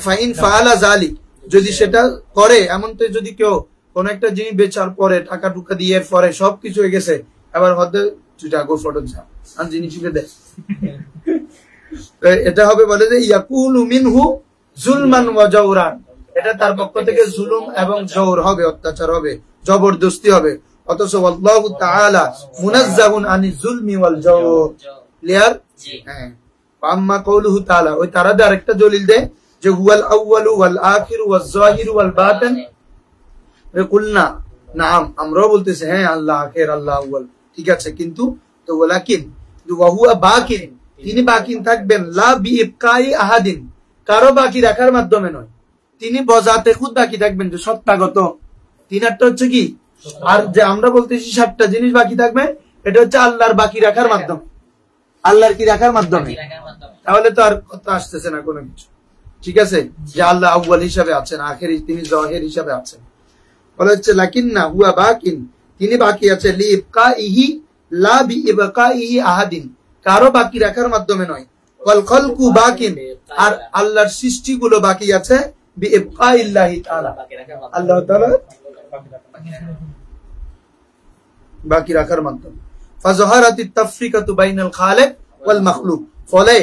ফাইন ফাআলা যালিক, যদি সেটা করে, এমন তো যদি কেউ কোন একটা জিনিস বেচার পরে টাকা টুকা দিয়ে এর পরে সবকিছু হয়ে গেছে, আবার হতে ফটো যা জিনিস দেয়, এটা হবে বলে যে ইয়াকুলু মিনহু জুলমান ওয়া জাওরান, এটা তার পক্ষ থেকে জুলুম এবং জওর হবে, অত্যাচার হবে, জবরদস্তি হবে। অথচ আল্লাহু তাআলা মুনাজ্জাহুন আনিজ জুলমি ওয়াল জাওর। ক্লিয়ার? হ্যাঁ। আম্মা কওলুহু তাআলা, ওই তারা আরেকটা দলিল দেয় যে হুয়াল আউয়ালু ওয়াল আখিরু ওয়াজ যাহিরু ওয়াল বাতিন। কুলনা নাম, আমরাও বলতেছি হ্যাঁ আল্লাহ আখির আল্লাহ আউয়াল, ঠিক আছে, কিন্তু তো ওয়ালাকিন ওয়া হুয়া বাকিন, তিনি বাকিন থাকবেন, লা বিইবকাই আহাদিন, কারো বাকি রাখার মাধ্যমে নয়, তিনি বজাতে খুদ বাকি থাকবেন, যে সত্তাগত। তিনারটা হচ্ছে কি, আর যে আমরা বলতেছি 7টা জিনিস বাকি থাকবে, এটা হচ্ছে আল্লাহর বাকি রাখার মাধ্যমে, আল্লাহর কি রাখার মাধ্যমে। তাহলে তো আর কথা আসতেছে না কোনো কিছু, ঠিক আছে, যে আল্লাহ আউয়াল হিসাবে আছেন, আখির তিনি জাহির হিসাবে আছেন। বলা হচ্ছে লাকিন্না হুয়া বাকিন, তিনি বাকি আছে, লিইবকাইহি লা বিইবকাইহি আহাদিন, কারো বাকি রাখার মাধ্যমে নয়। ওয়াল খালকু বাকিন, আর আল্লাহর সৃষ্টিগুলো বাকি আছে বিইবকাইল্লাহি তাআলা, আল্লাহ তাআলা বাকি রাখার মাধ্যমে। ফাযাহারাতিত তাফরিকাতু বাইনাল খালিক ওয়াল মাখলুক, ফলে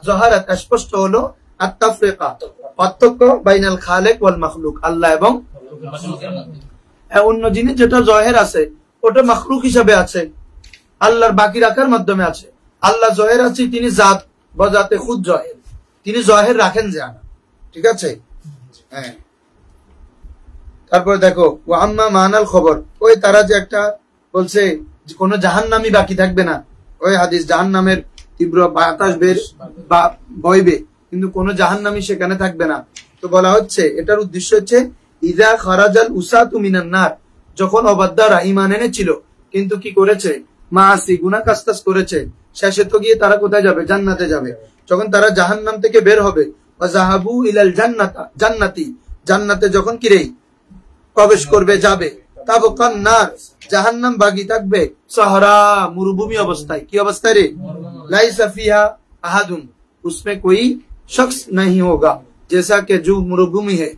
যাহারাত স্পষ্ট হলো আত-তাফরিকা, পার্থক্য বাইনাল খালিক ওয়াল মাখলুক, আল্লাহ এবং অন্য জিনিস যেটা জহের আছে ওটা মাখলুক হিসাবে আছে, আল্লাহর বাকি রাখার মাধ্যমে আছে। আল্লাহ জহের আছে, তিনি জাত বজাতে খুদ জহের, তিনি জহের রাখেন যে না, ঠিক আছে। হ্যাঁ। তারপরে দেখো ওয়া আম্মা মানাল খবর, ওই তারা যে একটা বলছে যে কোনো জাহান্নামী বাকি থাকবে না, ওই হাদিস জাহান্নামের তীব্র বাতাস বের বা বইবে, কিন্তু কোন জাহান্নামী সেখানে থাকবে না। তো বলা হচ্ছে এটার উদ্দেশ্য হচ্ছে ইযা খারাজাল উসাতু মিনান নার, যখন অবাধ্যারা ঈমান এনেছিল কিন্তু কি করেছে, মাআসি গুনাহ কাজটাজ করেছে, শেষে তো গিয়ে তারা কোথায় যাবে? জান্নাতে যাবে। যখন তারা জাহান্নাম থেকে বের হবে, ওয়া যাহাবু ইলাল জান্নাতি, জান্নাতে যখন কি রে প্রবেশ করবে, যাবে, তাবকান নার, জাহান্নাম বাকি থাকবে সাহরা, মরুভূমি অবস্থায়। কি অবস্থায় রে? লাইসা ফিহা আহাদুন, उसमें कोई शख्स नहीं होगा, जैसा कि जो मरुभूमि है,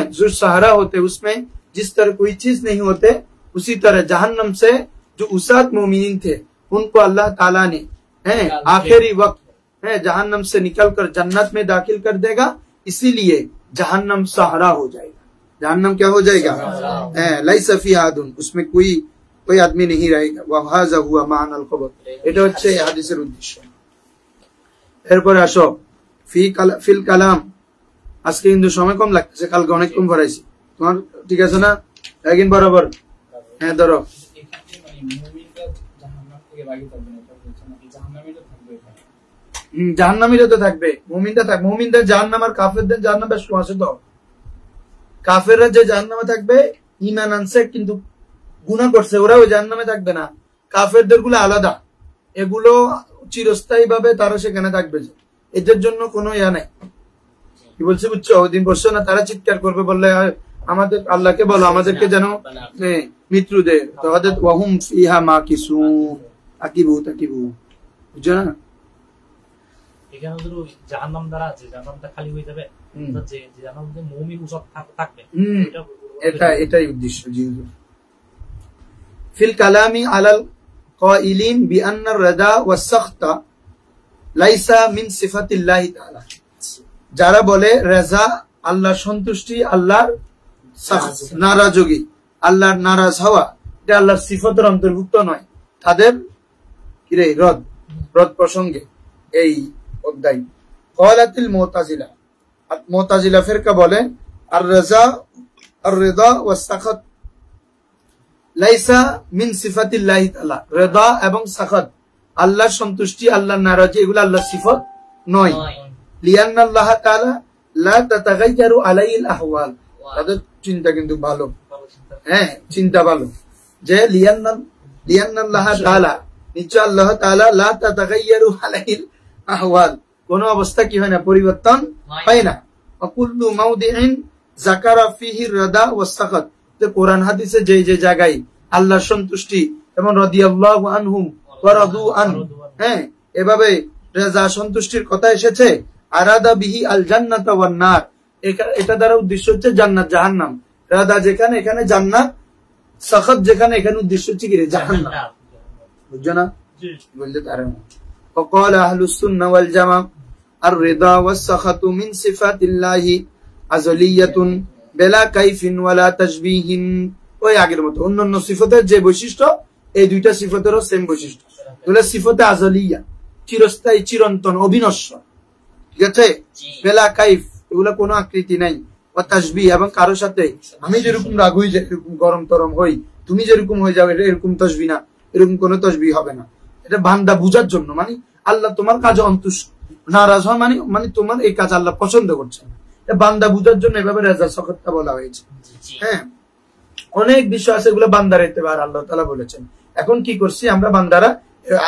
जो सहारा होते उसमें जिस तरह कोई चीज नहीं होते, उसी तरह जहन्नम से जो उसात मोमिन थे उनको अल्लाह ताला ने आखिरी वक्त जहन्नम से निकलकर जन्नत में दाखिल कर देगा, इसीलिए जहन्नम सहारा हो जाएगा। जहन्नम क्या हो जाएगा? लाइसा फीहा आहादुन, उसमें कोई आदमी नहीं रहेगा। वहाजा हुआ मानाल खबर, এটা হচ্ছে এই হাদিসের উদ্দেশ্য। এরপরে আসো ফিল কালাম। আজকে কিন্তু সময় কম লাগছে, কালকে অনেক কম পড়াইছি। তোমার ঠিক আছে না? একদিন বরাবর। হ্যাঁ ধরো, জাহান্নামীরা তো থাকবে, মুমিনরা থাকবে, মুমিনদের জাহান্নাম আর কাফেরদের জাহান্নাম বেশ আছে তো। কাফেররা যে জাহান্নামে থাকবে, ঈমান আনছে কিন্তু গুনাহ করছে, ওরা ওই জাহান্নামে থাকবে না। কাফেরদের গুলো আলাদা, এগুলো চিরস্থায়ী ভাবে তারা সেখানে থাকবে, এদের জন্য কোনো ইয়া নাই। কি বলছে বুঝছো? ওই দিন বসছো না, তারা চিৎকার করবে, বললে আমাদের আল্লাহকে বলো আমাদেরকে যেন মৃত্যু দে, তাদের ওয়াহুম ফিহা মাকিসুন আকিবু তাকিবু, বুঝছো না? এখানে যদি জাহান্নাম দ্বারা আছে, জাহান্নামটা খালি হয়ে যাবে, যে জাহান্নামে মুমিন উসব থাকবে, এটাই উদ্দেশ্য। জি ফিল কালামি আলাল কাইলিন বিআন্না রাদা ওয়াস সাখতা লাইসা মিন সিফাতিল্লাহি তাআলা, যারা বলে রাজা আল্লাহর সন্তুষ্টি, আল্লাহর নারাজগি, আল্লাহর নারাজ হওয়া, এটা আল্লাহর সিফাতের অন্তর্ভুক্ত নয়, তাদের কিরে রদ প্রসঙ্গে এই অধ্যায়। ক্বালাতিল মুতাজিলা, মুতাজিলা ফিরকা বলে আর রাজা আর রিদা ওয়াস সাখাত লাইসা মিন সিফাতিল্লাহি তাআলা, রিদা এবং সাখাত আল্লাহর সন্তুষ্টি, আল্লাহর নারাজি, এগুলো আল্লাহর সিফাত নয়। লিআন্না আল্লাহ তাআলা লা তাতাগায়্যারু আলাইহিল আহওয়াল, তাদের চিন্তা কিন্তু ভালো, হ্যাঁ চিন্তা ভালো, যে লিআন্না আল্লাহ তাআলা, নিশ্চয় আল্লাহ তাআলা লা তাতাগায়্যারু আলাইহিল আহওয়াল, কোন অবস্থা কি হয় না, পরিবর্তন হয় না। কুল্লু মাউদিইন যাকারা ফিহি রাদা ওয়াস সাখাত, তো কোরআন হাদিসে যে যে জায়গায় আল্লাহর সন্তুষ্টি এবং রাদিয়াল্লাহু আনহুম ওয়া রাদু আন, হ্যাঁ এভাবে রাজা সন্তুষ্টির কথা এসেছে, আরাদা বিহি আল জান্নাত ওয়ান নার, এটা দ্বারা উদ্দেশ্য হচ্ছে জান্নাত জাহান্নাম। রাদা যেখানে এখানে জান্নাত, সাখাত যেখানে এখানে উদ্দেশ্য হচ্ছে কি রে জাহান্নাম, বুঝছো না? বলতে তারা وقال اهل السنه والجماعه الرضا والسخط من صفات الله ازليه بلا كيف ولا تشبيه, ওই আগের মতো অন্যান্য সিফাতের যে বৈশিষ্ট্য, এই দুইটা সিফাতেরও সেম বৈশিষ্ট্য, এগুলো সিফাতে আজলিয়া, চিরস্থায়ী, চিরন্তন, অবিনশ্বর, ঠিক আছে? বেলা কাইফ, এগুলো কোনো আকৃতি নাই, ও তাসবিহ, এবং কারোর সাথে আমি যেরকম রাগ হই, যেরকম গরম তরম হই, তুমি যেরকম হয়ে যাবে, এটা এরকম তাসবিহ না, এরকম কোনো তাসবিহ হবে না। এটা বান্দা বুঝার জন্য, মানে আল্লাহ তোমার কাজে নারাজ হয়, মানে তোমার এই কাজ আল্লাহ পছন্দ করছে না, এটা বান্দা বুঝার জন্য এভাবে রাজা সাখাতটা বলা হয়েছে। হ্যাঁ, অনেক বিষয় আছে এগুলো বান্দার ইত্তেবার আল্লাহ তাআলা বলেছেন। এখন কি করছি আমরা বান্দারা,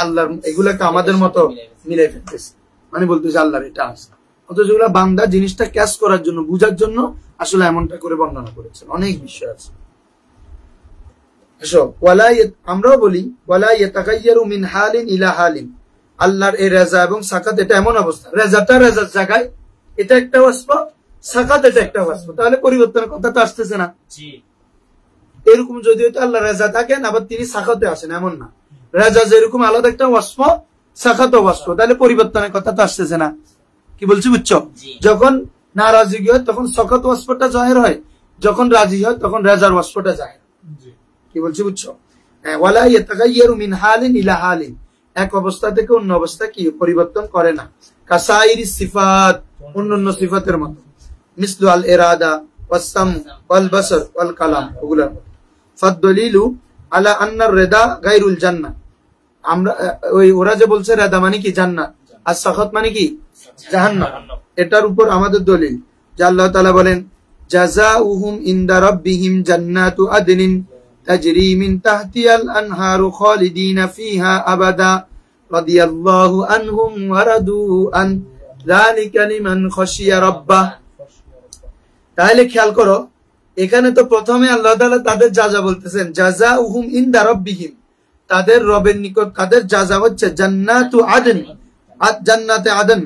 আল্লাহর এগুলাকে আমাদের মতো মিলাই ফেলতেছি, মানে বলতেছি আল্লাহর এটা আছে, অথচ এগুলা বান্দা জিনিসটা ক্যাচ করার জন্য, বুঝার জন্য আসলে এমনটা করে বর্ণনা করেছেন। অনেক বিষয় আছে। আমরাও বলি ওয়ালা ইয়াতাগায়্যারু মিন হালিন ইলা হালিন, আল্লাহর এই রাজা এবং সাকাত এটা এমন অবস্থা, রাজাটা রাজার জায়গায় এটা একটা ওয়াসফ, সাকাত এটা একটা ওয়াসফ, তাহলে পরিবর্তনের কথা তো আসতেছে না। এরকম যদি হয়তো আল্লাহ রাজা থাকেন আবার তিনি সাকাতে আসেন, এমন না, রাজা যেরকম আলাদা একটা ওয়াসফ, সাকাত ওয়াসফ, তাহলে পরিবর্তনের কথা তো আসতেছে না। কি বলছি বুঝছো? যখন নারাজি হয় তখন সাকাত ওয়াসফটা জাহির হয়, যখন রাজি হয় তখন রাজার ওয়াসফটা জাহির। কি বলছি বুঝছো? ওয়ালা ইয়াতাগায়্যারু মিন হালিন ইলা হালিন, এক অবস্থা থেকে অন্য অবস্থা কি পরিবর্তন করে না। কাসাইরিস সিফাত, অন্যান্য সিফাতের মতো, মিসলু আল ইরাদা ওয়াস সাম ওয়াল বাসর ওয়াল কালাম, ওগুলা। ফাদলিলু আলা আন্নার রিদা গায়রুল জান্নাহ, আমরা ওই ওরা যে বলছে রিদা মানে কি জান্নাত, আর সাখাত মানে কি জাহান্নাম, এটার উপর আমাদের দলিল যে আল্লাহ তাআলা বলেন জাযাউহুম ইনদা রাব্বিহিম জান্নাতু আদনিন তাজরি মিন তাহতিহাল আনহারু খালিদিনা ফিহা আবাদা রাদিয়াল্লাহু আনহুম ওয়া রাদু আন যালিকা লিমান খাশিয়া রাব্বাহ। তাহলে খেয়াল করো, এখানে তো প্রথমে আল্লাহ তাআলা তাদের যাজা বলতেছেন, জাযাউহুম ইনদা রাব্বিহিম, তাদের রবের নিকট তাদের যাজা হচ্ছে জান্নাতু আদন, জান্নাতে আদন,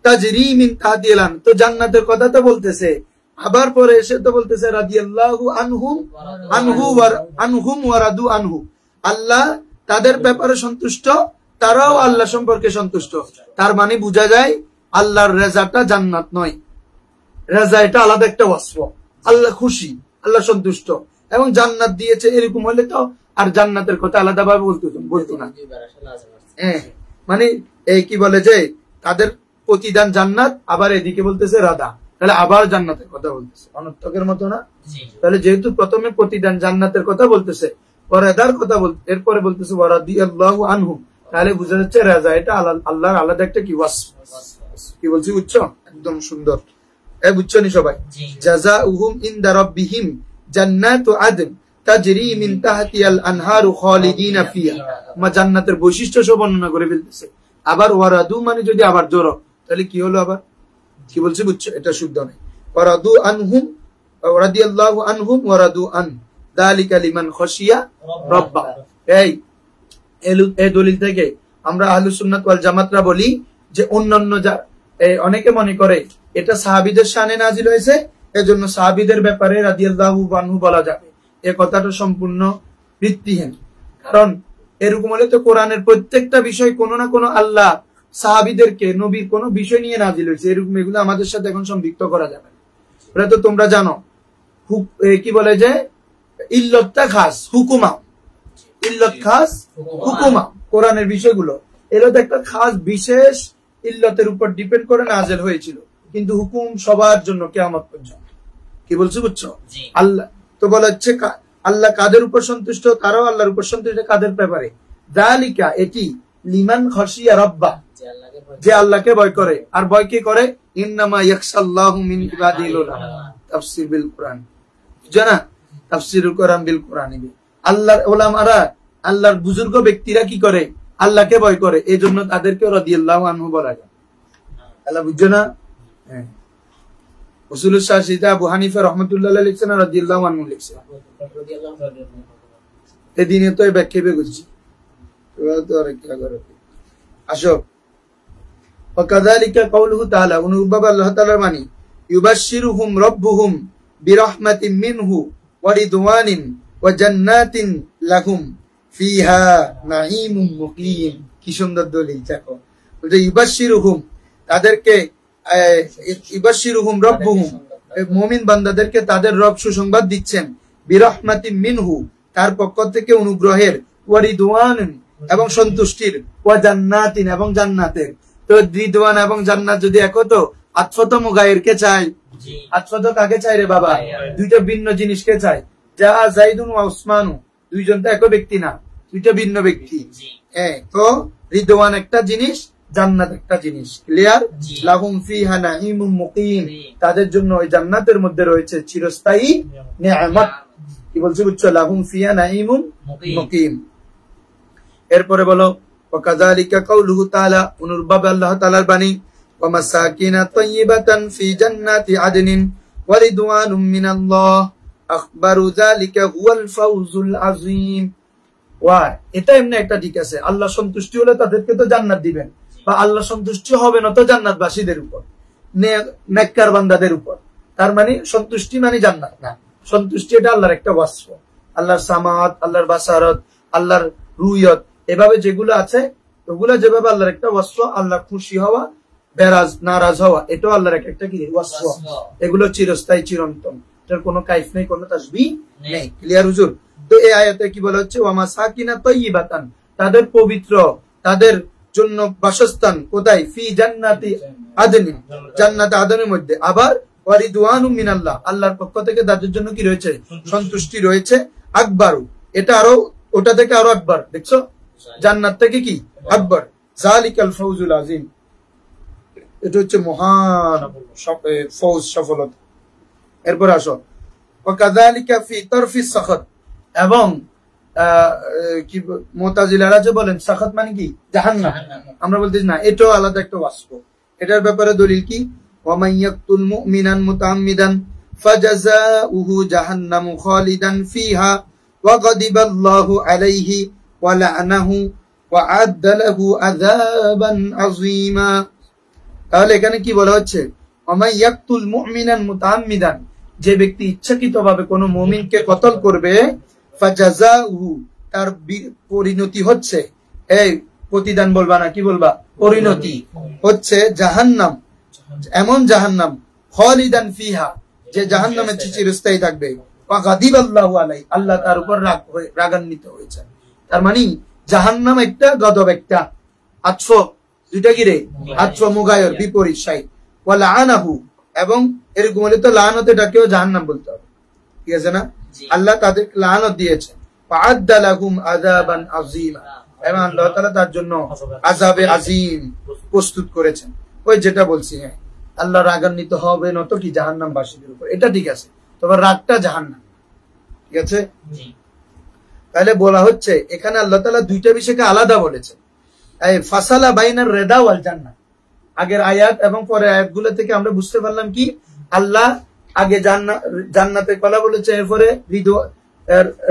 তাজরি মিন তাহতিহাল, তো জান্নাতের কথা তো বলতেছে, আবার পরে এসে তো বলতেছে রাদিয়াল্লাহু আনহুম ওয়া রাদু আনহু, আল্লাহ তাদের ব্যাপারে সন্তুষ্ট, তারাও আল্লাহ সম্পর্কে সন্তুষ্ট। তার মানে বোঝা যায় আল্লাহর রেজাটা জান্নাত নয়, রেজা এটা আলাদা একটা ওয়াসফ, আল্লাহ খুশি, আল্লাহ সন্তুষ্ট এবং জান্নাত দিয়েছে, এরকম হলে তো আর জান্নাতের কথা আলাদা ভাবে বলতো না। হ্যাঁ, মানে এই কি বলে যে তাদের প্রতিদান জান্নাত, আবার এদিকে বলতেছে রাদা, তাহলে আবার জান্নাতের কথা বলতেছে, অনর্থকের মতো না? তাহলে যেহেতু প্রথমে প্রতিদান জান্নাতের কথা বলতেছে, রাদার কথা এরপরে বলতেছে ওয়া রাদিয়াল্লাহু আনহুম, তাহলে বোঝা যাচ্ছে রাজা এটা আল্লাহর আলাদা একটা কি ওয়াসফ। কি বলছি বুঝছো? একদম সুন্দর, বুঝছো নি সবাই? জাযাউহুম ইনদা রাব্বিহিম জান্নাতু আদন তাজরি মিন তাহতিহাল আনহারু খালিদিনা ফিহা। মা জান্নাতের বৈশিষ্ট্য সব বর্ণনা করে ফেলতেছে। আবার ওয়ারাদু মানে যদি আবার জোড়ো তাহলে কি হলো, আবার কি বলছে বুঝছো, এটা শুদ্ধ নয়। ওয়ারাদু আনহুম রাদিয়াল্লাহু আনহুম ওয়ারাদু আন যালিকা লিমান খাশিয়া রাব্বা। এই দলিল থেকে আমরা আহলুস সুন্নাত ওয়াল জামাতরা বলি যে অন্যান্য অনেকে মনে করে এটা সাহাবীদের শানে নাজিল হয়েছে, এজন্য সাহাবীদের ব্যাপারে রাদিয়াল্লাহু আনহু বলা যাবে। এই কথাটা সম্পূর্ণ ভিত্তিহীন। কারণ এরকম হলে তো কোরআনের প্রত্যেকটা বিষয় কোনো না কোনো আল্লাহ সাহাবীদেরকে নবীর কোনো বিষয় নিয়ে নাজিল হয়েছে, এরকম এগুলো আমাদের সাথে এখন সম্পৃক্ত করা যাবে না। ওটা তো তোমরা জানো, কি বলে যে ইল্লতটা খাস হুকুমা, ইল্লত খাস হুকুমা। কোরআনের বিষয়গুলো এর তো একটা খাস বিশেষ ইল্লতের উপর ডিপেন্ড করে নাজিল হয়েছিল, কিন্তু হুকুম সবার জন্য কিয়ামত পর্যন্ত। কি বলছো বুঝছো? আল্লাহ তো বলা হচ্ছে আল্লাহ কাদের উপর সন্তুষ্ট, তারাও আল্লাহর উপর সন্তুষ্ট। কাদের ব্যাপারে? যালিকা এটি লিমান খাশিয়া রাব্বা, যে আল্লাহকে ভয় করে। আর ভয় কে করে? ইন্নামা ইয়াখশাল্লাহু মিন ইবাদিল উলামা। তাফসীর বিল কোরআন, জানা তাফসীরুল কোরআন বিল কোরআন। আল্লাহর উলামারা, আল্লাহর বুজুর্গ ব্যক্তিরা কি করে? আল্লাহকে ভয় করে, এজন্য তাদেরকে রাদিয়াল্লাহু আনহু বলা যায়। আল্লাহ বুঝছো না? হ্যাঁ, উসুলুস শাশিতা আবু হানিফা রাহমাতুল্লাহ আলাইহি লিখছেন, রাদিয়াল্লাহু আনহু লিখছেন। এদিনে তো এই ব্যাখ্যা করছি, তো আরেকটা করে আসো। ওয়াকাযালিকা কাউলুহু তাআলা, অনুরূপভাবে আল্লাহ তাআলার বাণী, ইউবাশশিরুহুম রাব্বুহুম বিরাহমাতিন মিনহু ওয়া রিদওয়ানিন ওয়া জান্নাতিন লাহুম ফিহা নাঈমুম মুকিম। কি সুন্দর দলিল দেখো, বলতে ইউবাশশিরুহুম, তাদেরকে ইউবাশশিরুহুম রাব্বুহুম, মুমিন বান্দাদেরকে তাদের রব সুসংবাদ দিচ্ছেন, বিরাহমাতিন মিনহু, তার পক্ষ থেকে অনুগ্রহের, ওয়া রিদওয়ানিন এবং সন্তুষ্টির, ওয়া জান্নাতিন এবং জান্নাতের। তো রিদওয়ান এবং জান্নাত যদি এক হতো, আতফত মুগায়ের কে চাই? আতফত কাকে চাই রে বাবা? দুইটা ভিন্ন জিনিসকে চাই। যা যাইদুন ওয়া উসমানু, দুইজন তো এক ব্যক্তি না, দুইটা ভিন্ন ব্যক্তি। হ্যাঁ, তো রিদওয়ান একটা জিনিস, জান্নাত একটা জিনিস। ক্লিয়ার? লাহুম ফিহা নাঈমুম মুকিম, তাদের জন্য ওই জান্নাতের মধ্যে রয়েছে চিরস্থায়ী নিয়ামত। কি বলছে বুঝছো? লাহুম ফিহা নাঈমুম মুকিম। এরপরে বলো, ওয়াকাযালিকা কাউলুহু তাআলা, অনুরূপভাবে আল্লাহ তাআলার বাণী, ওয়া মাসাকিনা তাইয়্যিবাতান ফি জান্নাতি আদনিন ওয়া রিদওয়ানুম মিনাল্লাহ আখবারু যালিকা হুয়াল ফাউজুল আযীম। ওয়া এটা এমনি একটা ঠিক আছে, আল্লাহ সন্তুষ্টি হলে তাদেরকে তো জান্নাত দিবেন, বা আল্লাহ সন্তুষ্টি হবে না তো জান্নাতবাসীদের উপর, নেককার বান্দাদের উপর। তার মানে সন্তুষ্টি মানে জান্নাত না, সন্তুষ্টি এটা আল্লাহর একটা ওয়াসফ। আল্লাহর সামাত, আল্লাহর বাসারত, আল্লাহর রুইয়ত, এভাবে যেগুলো আছে ওগুলো যেভাবে আল্লাহর একটা ওয়াসফ। আল্লাহ খুশি হওয়া, বেরাজ নারাজ হওয়া, এটাও আল্লাহর একটা কি ওয়াসফ। এগুলো চিরস্থায়ী, চিরন্তন, এটার কোনো কাইফ নেই, কোনো তাসবিহ নেই। ক্লিয়ার হুজুর? তো এই আয়াতে কি বলা হচ্ছে? ওয়া মাসাকিনা তাইয়্যিবাতান, তাদের পবিত্র, তাদের জন্য বাসস্থান কোথায়? ফি জান্নাতি আদনিন, জান্নাতে আদনের মধ্যে। আবার ওয়া রিদওয়ানুম মিনাল্লাহ, আল্লাহর পক্ষ থেকে তাদের জন্য কি রয়েছে? সন্তুষ্টি রয়েছে। আকবারু, এটা আরো ওটা থেকে আরো আকবার, দেখছো? জান্নাত থেকে কি আকবর। যালিকাল ফাউজুল আযীম, এটা হচ্ছে মহান ফৌজ, সফলতা। এরপর আসো, ওয়াকাযালিকা ফি তারফিস সাখাত, এবং কি মুতাজিলারা যে বলেন সাখাত মানে কি? জাহান্নাম। আমরা বলতেছি না, এটাও আলাদা একটা ওয়াসফ। এটার ব্যাপারে দলিল কি? ওয়া মান ইয়াকতুল মুমিনান মুতাআম্মিদান ফাজাযাউহু জাহান্নামু খালিদান ফিহা ওয়া গাদিবাল্লাহু আলাইহি ওয়া লা'নাহু ওয়া আ'আদ্দা লাহু আযাবান আযীমা। তাহলে এখানে কি বলা হচ্ছে? ওয়া মান ইয়াকতুল মুমিনান মুতাআম্মিদান, যে ব্যক্তি ইচ্ছাকৃতভাবে কোনো মুমিনকে কতল করবে, ফাজাযাউহু, তার পরিণতি হচ্ছে, এই প্রতিদান বলবা না, কি বলবা? পরিণতি হচ্ছে জাহান্নাম, এমন জাহান্নাম, খালিদান ফিহা, যে জাহান্নামে চিরস্থায়ী থাকবে। ওয়া গাদিবাল্লাহু আলাইহি, আল্লাহ তার উপর রাগান্বিত হয়েছে। তার মানে জাহান্নাম একটা, গজব একটা, আতফ দুইটা কি রে? আতফ মুগায়র, বিপরীত শাই। ওয়া লা'নাহু, এবং এরকম হলে তো লানত এটাকেও জাহান্নাম বলতে হবে, ঠিক আছে না? আল্লাহ তাদের লানত দিয়েছেন। ওয়া'আদ্দা লাহুম আযাবান আযীমা, এবং আল্লাহ তাআলা তার জন্য আযাবে আযীম প্রস্তুত করেছেন। ওই যেটা বলছি, হ্যাঁ, আল্লাহ রাগান্বিত হবে না তো কি জাহান্নামবাসীদের উপর, এটা ঠিক আছে, তবে রাগটা জাহান্নাম। ঠিক আছে? তাহলে বলা হচ্ছে এখানে আল্লাহ তাআলা দুইটা বিষয়কে আলাদা বলেছেন। এই ফাসালা বাইনার রিদা ওয়াল জান্নাহ, আগের আয়াত এবং পরের আয়াতগুলো থেকে আমরা বুঝতে পারলাম কি আল্লাহ আগে জান্নাতের কথা বলেছেন, এরপরে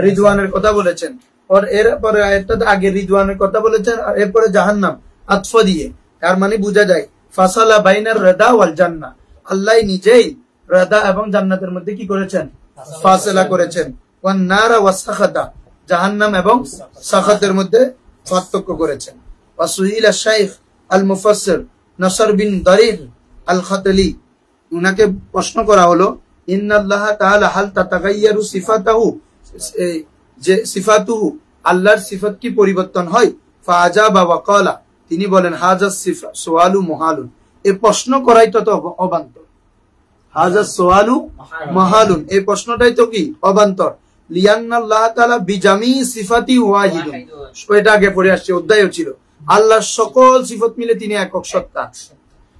রিদওয়ানের কথা বলেছেন, আর এরপরে আয়াতটাতে আগে রিদওয়ানের কথা বলেছেন আর এরপরে জাহান্নাম আতফ দিয়ে। তার মানে বোঝা যায় ফাসালা বাইনার রিদা ওয়াল জান্নাহ, আল্লাহ নিজেই রিদা এবং জান্নাতের মধ্যে কি করেছেন? ফাসলা করেছেন। ওয়ান নারা ওয়াস সাখাতা, জাহান্নাম এবং সাখাতের মধ্যে পার্থক্য করেছেন। ওয়াসুইলা শাইখ আল মুফাসসির নাসর বিন দারির আল খাতলি, উনাকে প্রশ্ন করা হলো ইন্নাল্লাহ তাআলা হাল তাতাগায়্যারু সিফাতাহু, যে সিফাতুহু আল্লাহর সিফাত কি পরিবর্তন হয়? ফাআজাবা ওয়া ক্বালা, তিনি বলেন হাযা সিফা সুআলু মুহালুন, এই প্রশ্ন করাই তো অবান্তর। হাযা সুআলু মুহালুন, এই প্রশ্নটাই তো কি অবান্তর। লিয়ান্নাল্লাহ তাআলা বিজামি সিফাতি ওয়াহিদুন, এটা আগে পড়ে আসছে, অধ্যায়ও ছিল। আল্লাহর সকল সিফত মিলে তিনি একক সত্তা।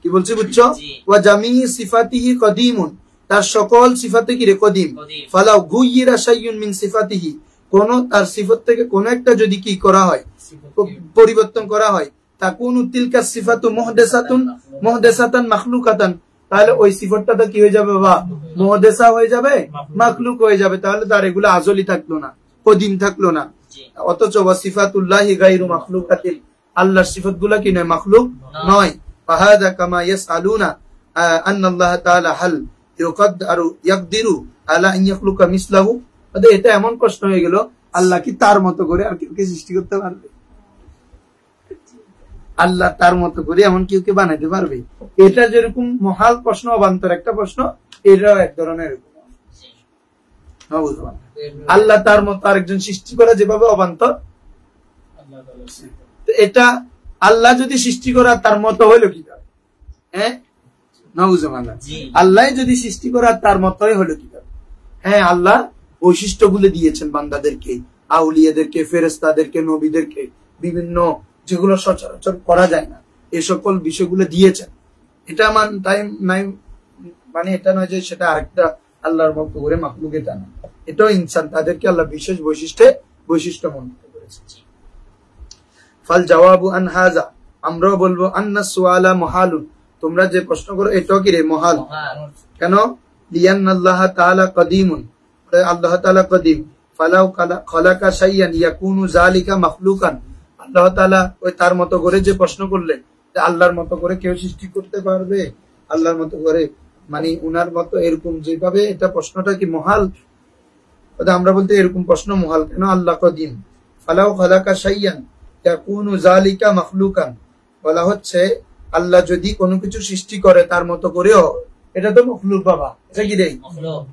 কি বলছি বুঝছো? ওয়া জামি সিফাতিহি কদিমুন, তার সকল সিফাতে কি রে কদিম। ফালাউ গুয়িরা শাইউন মিন সিফাতিহি, কোন তার সিফত থেকে কোন একটা যদি কি করা হয়, পরিবর্তন করা হয়, তাকুনু তিলকা সিফাতু মুহদাসাতান মাখলুকাতান, তাহলে ওই সিফতটা কি হয়ে যাবে বাবা? মুহদাসা হয়ে যাবে, মাখলুক হয়ে যাবে। তাহলে তার এগুলো আজলি থাকলো না, কদিম থাকলো না। অথচ ওয়া সিফাতুল্লাহি গায়রু মাখলুকাতিন, আল্লাহর সিফতগুলো কি নয়? মাখলুক নয়। ফাহাদা কামা ইয়াসআলুনা আন্নাল্লাহ তাআলা হাল ইয়াকদিরু আলা আন ইয়াখলুকা মিসলাহু, এটা এমন প্রশ্ন হয়ে গেল আল্লাহ কি তার মতো করে আর কেউ সৃষ্টি করতে পারবে? আল্লাহ তার মতো করে এমন কেউ কে বানাইতে পারবে? এটা যেরকম মহাল প্রশ্ন, অবান্তর একটা প্রশ্ন, এটাও এক ধরনের। আল্লাহ তার মতো আরেকজন সৃষ্টি করা যেভাবে অবান্তর, এটা আল্লাহ যদি সৃষ্টি করা তার মতো হইলো কি? হ্যাঁ, আল্লাহ যদি সৃষ্টি করা তার মতোই হলো কি? হ্যাঁ, আল্লাহ বৈশিষ্ট্যগুলো দিয়েছেন বান্দাদেরকে, আউলিয়াদেরকে, ফেরেশতাদেরকে, নবীদেরকে, বিভিন্ন যেগুলো সচরাচর করা যায় না এই সকল বিষয়গুলো দিয়েছেন। এটা মানে এটা নয় যে সেটা আরেকটা আল্লাহর মতো করে মাখলুক, এটা না। এটাও ইনসান, তাদেরকে আল্লাহ বিশেষ বৈশিষ্ট্য মনোনীত করেছে। ফাল জবাবু আন হাযা, আমরাও বলবো আন্না সুআলা মুহালুন, তোমরা যে প্রশ্ন করো এটাও কি রে? মুহাল। কেন? লিয়ান্নাল্লাহ তাআলা কদিমুন, আল্লাহ তাআলা কদিম। ফালাউ খালাকা শাইয়ান ইয়াকুনু যালিকা মাখলুকান, আল্লাহ তাআলা ওই তার মতো করে যে প্রশ্ন করলে, আল্লাহর মতো করে কেউ সৃষ্টি করতে পারবে? আল্লাহর মতো করে মানে উনার মতো এরকম যেভাবে, এটা প্রশ্নটা কি মুহাল? আমরা বলতে এরকম প্রশ্ন মুহাল। কেন? আল্লাহ কদিম। ফালাউ খালাকা শাইয়ান ইয়াকুনু যালিকা মাখলুকান, বলা হচ্ছে আল্লাহ যদি কোনো কিছু সৃষ্টি করে তার মতো করেও, এটা তো মাখলুক বাবা, এটা কি রে?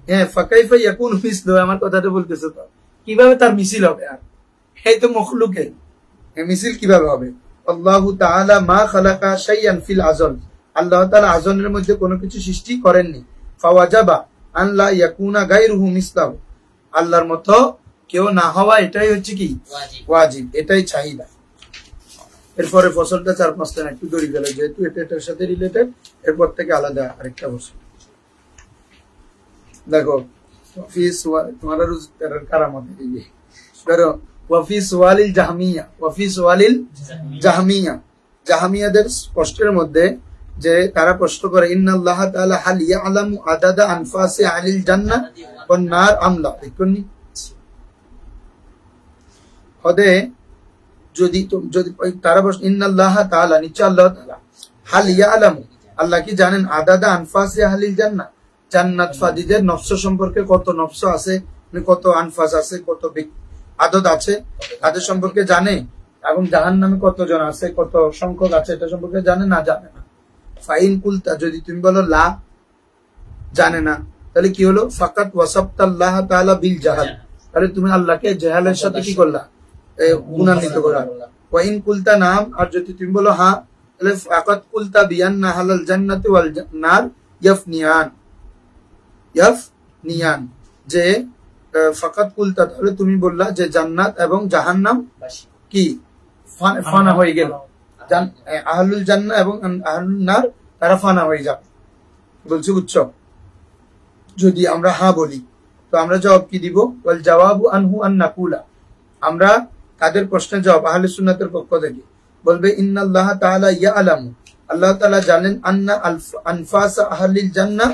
হ্যাঁ, ফাকাইফা ইয়াকুনু মিসলু, আমার কথাটা বলতেছে তো, কিভাবে তার মিছিল হবে? আর এই তো মাখলুকে, মিছিল কিভাবে হবে? আল্লাহু তাআলা মা খালাকা শাইয়ান ফিল আযল, আল্লাহ তাআলা আযলের মধ্যে কোনো কিছু সৃষ্টি করেননি। ফাওয়াজাবা আন লা ইয়াকুনা গায়রুহু মিসলাহু, আল্লাহর মতো কেউ না হওয়া এটাই হচ্ছে কি? ওয়াজিব, এটাই চাহিদা। এরপরে ফসলটা 4-5টা একটু দড়ি গেল, যেহেতু এটার সাথে রিলেটেড, এরপর থেকে আলাদা আরেকটা ফসল। দেখো তোমার কারামত, ওয়াফি সুআলিল জাহমিয়া, ওয়াফি সুআলিল জাহমিয়া, জাহমিয়াদের প্রশ্নের মধ্যে যে তারা প্রশ্ন করে ইন্নাল্লাহ তাআলা হাল ইয়ালামু আদাদা আনফাসি আহলিল জান্নাহ ওয়ান নার আমলা, দেখুননি হদে যদি তারা প্রশ্ন ইন্নাল্লাহ তাআলা, নিশ্চয় আল্লাহ তাআলা, হাল ইয়ালামু, আল্লাহ কি জানেন, আদাদা আনফাসি আহলিল জান্নাহ, জান্নাতবাদীদের নফস সম্পর্কে কত নফস আছে, কত আনফাস আছে, কত আদদ আছে, তাদের সম্পর্কে জানে। এবং জাহান্নামে কতজন আছে, কত সংখ্যক আছে, এটা সম্পর্কে জানে না? জানে না। ফাইন কুলতা, যদি তুমি বলো লা, জানে না, তাহলে কি হলো? ফাকাত ওয়াসাবতাল্লাহ তাআলা বিল জাহাল, তাহলে তুমি আল্লাহকে জাহালের সাথে কি করলা? গুণান্বিত করলা। ওয়াইন কুলতা নাম, আর যদি তুমি বলো হ্যাঁ, তাহলে ফাকাত কুলতা বিআন্না হালাল জান্নাতি ওয়াল নার ইয়াফনিয়ান, যে ফাকাত কুলতা, তাহলে তুমি বললা যে জান্নাত এবং জাহান্নাম কি ফানা হয়ে গেল, আহলুল জান্নাহ এবং আহলুল নার তারা ফানা হয়ে যাবে। বলছি বুঝছো? যদি আমরা হ্যাঁ বলি, তো আমরা জবাব কি দিব? ওয়াল জাওয়াবু আনহু আন নাকুলা, আমরা তাদের প্রশ্নের জবাব আহলে সুন্নাতের পক্ষ থেকে বলবে ইন্নাল্লাহ তাআলা ইয়ালামু, আল্লাহ তাআলা জানেন, আন্না আনফাসা আহলিল জান্নাহ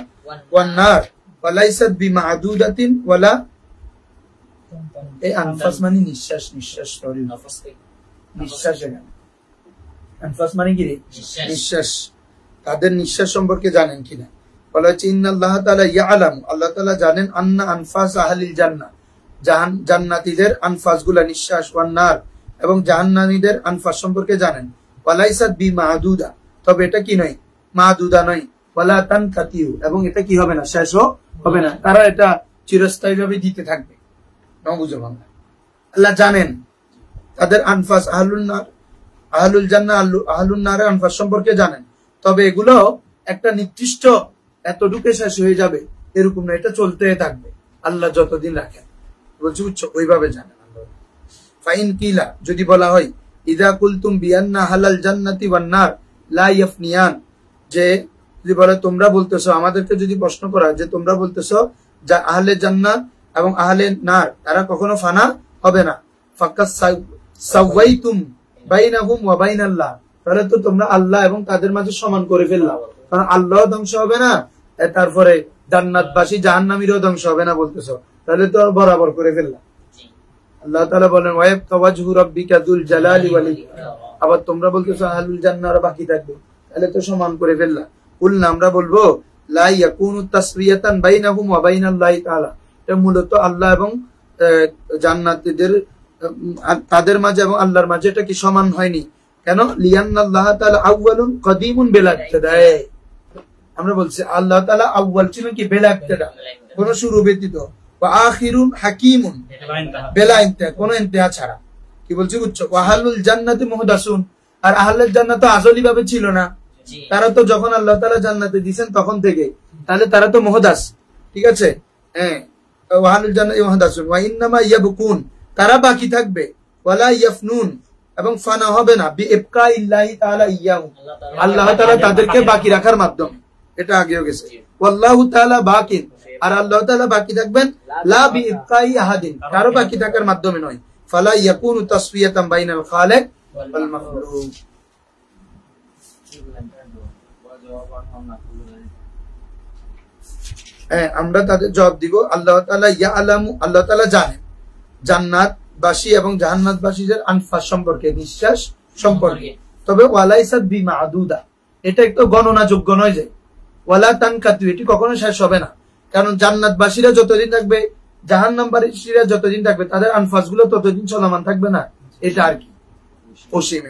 ওয়ান নার ওয়া লাইসাত বিমা'দুদাতিন ওয়ালা, এই আনফাস মানে নিঃশ্বাস, নিঃশ্বাস সরি নিঃশ্বাস, এখানে আনফাস মানে কি রে? নিঃশ্বাস। তাদের নিঃশ্বাস সম্পর্কে জানেন কিনা? বলা হচ্ছে ইন্নাল্লাহ তাআলা ইয়ালামু, আল্লাহ তাআলা জানেন, আন্না আনফাস আহলিল জান্নাহ, জান্নাতীদের আনফাস গুলা নিঃশ্বাস, ওয়ান নার এবং জাহান্নামীদের আনফাস সম্পর্কে জানেন, ওয়ালাইসাত বিমা'দুদা, তবে এটা কি নয়? মা'দুদা নয়, ওয়ালা তানকাতিউ, এবং এটা কি হবে না? শেষও হবে না, তারা এটা চিরস্থায়ীভাবে দিতে থাকবে। নবুঝো বাংলা। আল্লাহ জানেন তাদের আনফাস, আহলুল জান্নাহ আহলুন নারের আনফাস সম্পর্কে জানেন, তবে এগুলো একটা নির্দিষ্ট এতটুকু শেষ হয়ে যাবে এরকম না, এটা চলতে থাকবে আল্লাহ যতদিন রাখেন। বলছি উচ্চ ওইভাবে জানেন আল্লাহ। ফাইন কিলা, যদি বলা হয়, ইদা কুলতুম বিআন্না হালাল জান্নাতি ওয়ান নার লা ইয়াফনিয়ান, যে যদি বলে তোমরা বলতেছো, আমাদেরকে যদি প্রশ্ন করা যে তোমরা বলতেছো যা আহলে জান্নাত এবং আহলে নার তারা কখনো ফানা হবে না, ফাকাস সাওয়াইতুম বাইনাহুম ওয়া বাইনাল্লাহ, তাহলে তো তোমরা আল্লাহ এবং তাদের মাঝে সমান করে ফেললা, কারণ আল্লাহ ধ্বংস হবে না, তারপরে জান্নাতবাসী জাহান্নামীরাও ধ্বংস হবে না বলতেছো, তাহলে তো বরাবর করে ফেললা। আল্লাহ তাআলা বলেন ওয়ায়াবকা ওয়াজহু রাব্বিকা যুল জালালি ওয়াল ইকরাম, আবার তোমরা বলতেছো আহলুল জান্নাহ বাকি থাকবে, তাহলে তো সমান করে ফেললা। কুলনা, আমরা বলবো, লা ইয়াকুনু তাসবিয়াতান বাইনাহুম ওয়া বাইনাল্লাহি তাআলা, এটা মূলত আল্লাহ এবং জান্নাতীদের তাদের মাঝে এবং আল্লাহর মাঝে এটা কি সমান হয়নি? কেন? লিয়ান্নাল্লাহ তাআলা আউয়ালুন কদিমুন বিলা ইবতিদা, আমরা বলছি আল্লাহ তাআলা আউয়াল ছিল কি বিলা ইবতিদা, কোন শুরু ব্যতীত, ওয়া আখিরুন হাকিমুন বিলা ইনতিহা, কোন ইনতিহা ছাড়া। কি বলছি বুঝছো? ওয়া আহলুল জান্নাতি মুহদাসুন, আর আহলুল জান্নাত তো আজলি ভাবে ছিল না, তারা তো যখন আল্লাহ তাআলা জান্নাতে দিবেন তখন থেকে, তাহলে তারা তো মুহদাস। ঠিক আছে, হ্যাঁ, ওয়া আহলুল জান্নাতি মুহদাসুন ওয়া ইন্নামা ইয়াবকুন, তারা বাকি থাকবে, ওয়ালা ইয়াফনুন, এবং ফানা হবে না, বিইবকাইল্লাহি তাআলা ইয়াহু, আল্লাহ তাআলা তাদেরকে বাকি রাখার মাধ্যমে, এটা আগেও গেছে। ওয়াল্লাহু তাআলা বাকিন, আর আল্লাহ তাআলা বাকি থাকবেন, লা বিইবকাই আহাদিন, কারো বাকি থাকার মাধ্যমে নয়। ফালা ইয়াকুনু তাসফিয়াতান বাইনাল খালিক ওয়াল মাখলুক। আমরা তাদের জবাব দিব, আল্লাহ তাআলা ইয়ালামু, আল্লাহ তাআলা জানেন জান্নাতবাসী এবং জাহান্নামবাসীদের আনফাস সম্পর্কে, নিঃশ্বাস সম্পর্কে, তবে ওয়ালাইসাত বিমা'দুদা, এটা একটু গণনাযোগ্য নয়, যে ওয়ালা তানকাতু, এটি কখনো শেষ হবে না, কারণ জান্নাতবাসীরা যতদিন থাকবে, জাহান্নামবাসীরা যতদিন থাকবে, তাদের আনফাস গুলো ততদিন চলমান থাকবে না, এটা আর কি অসীম।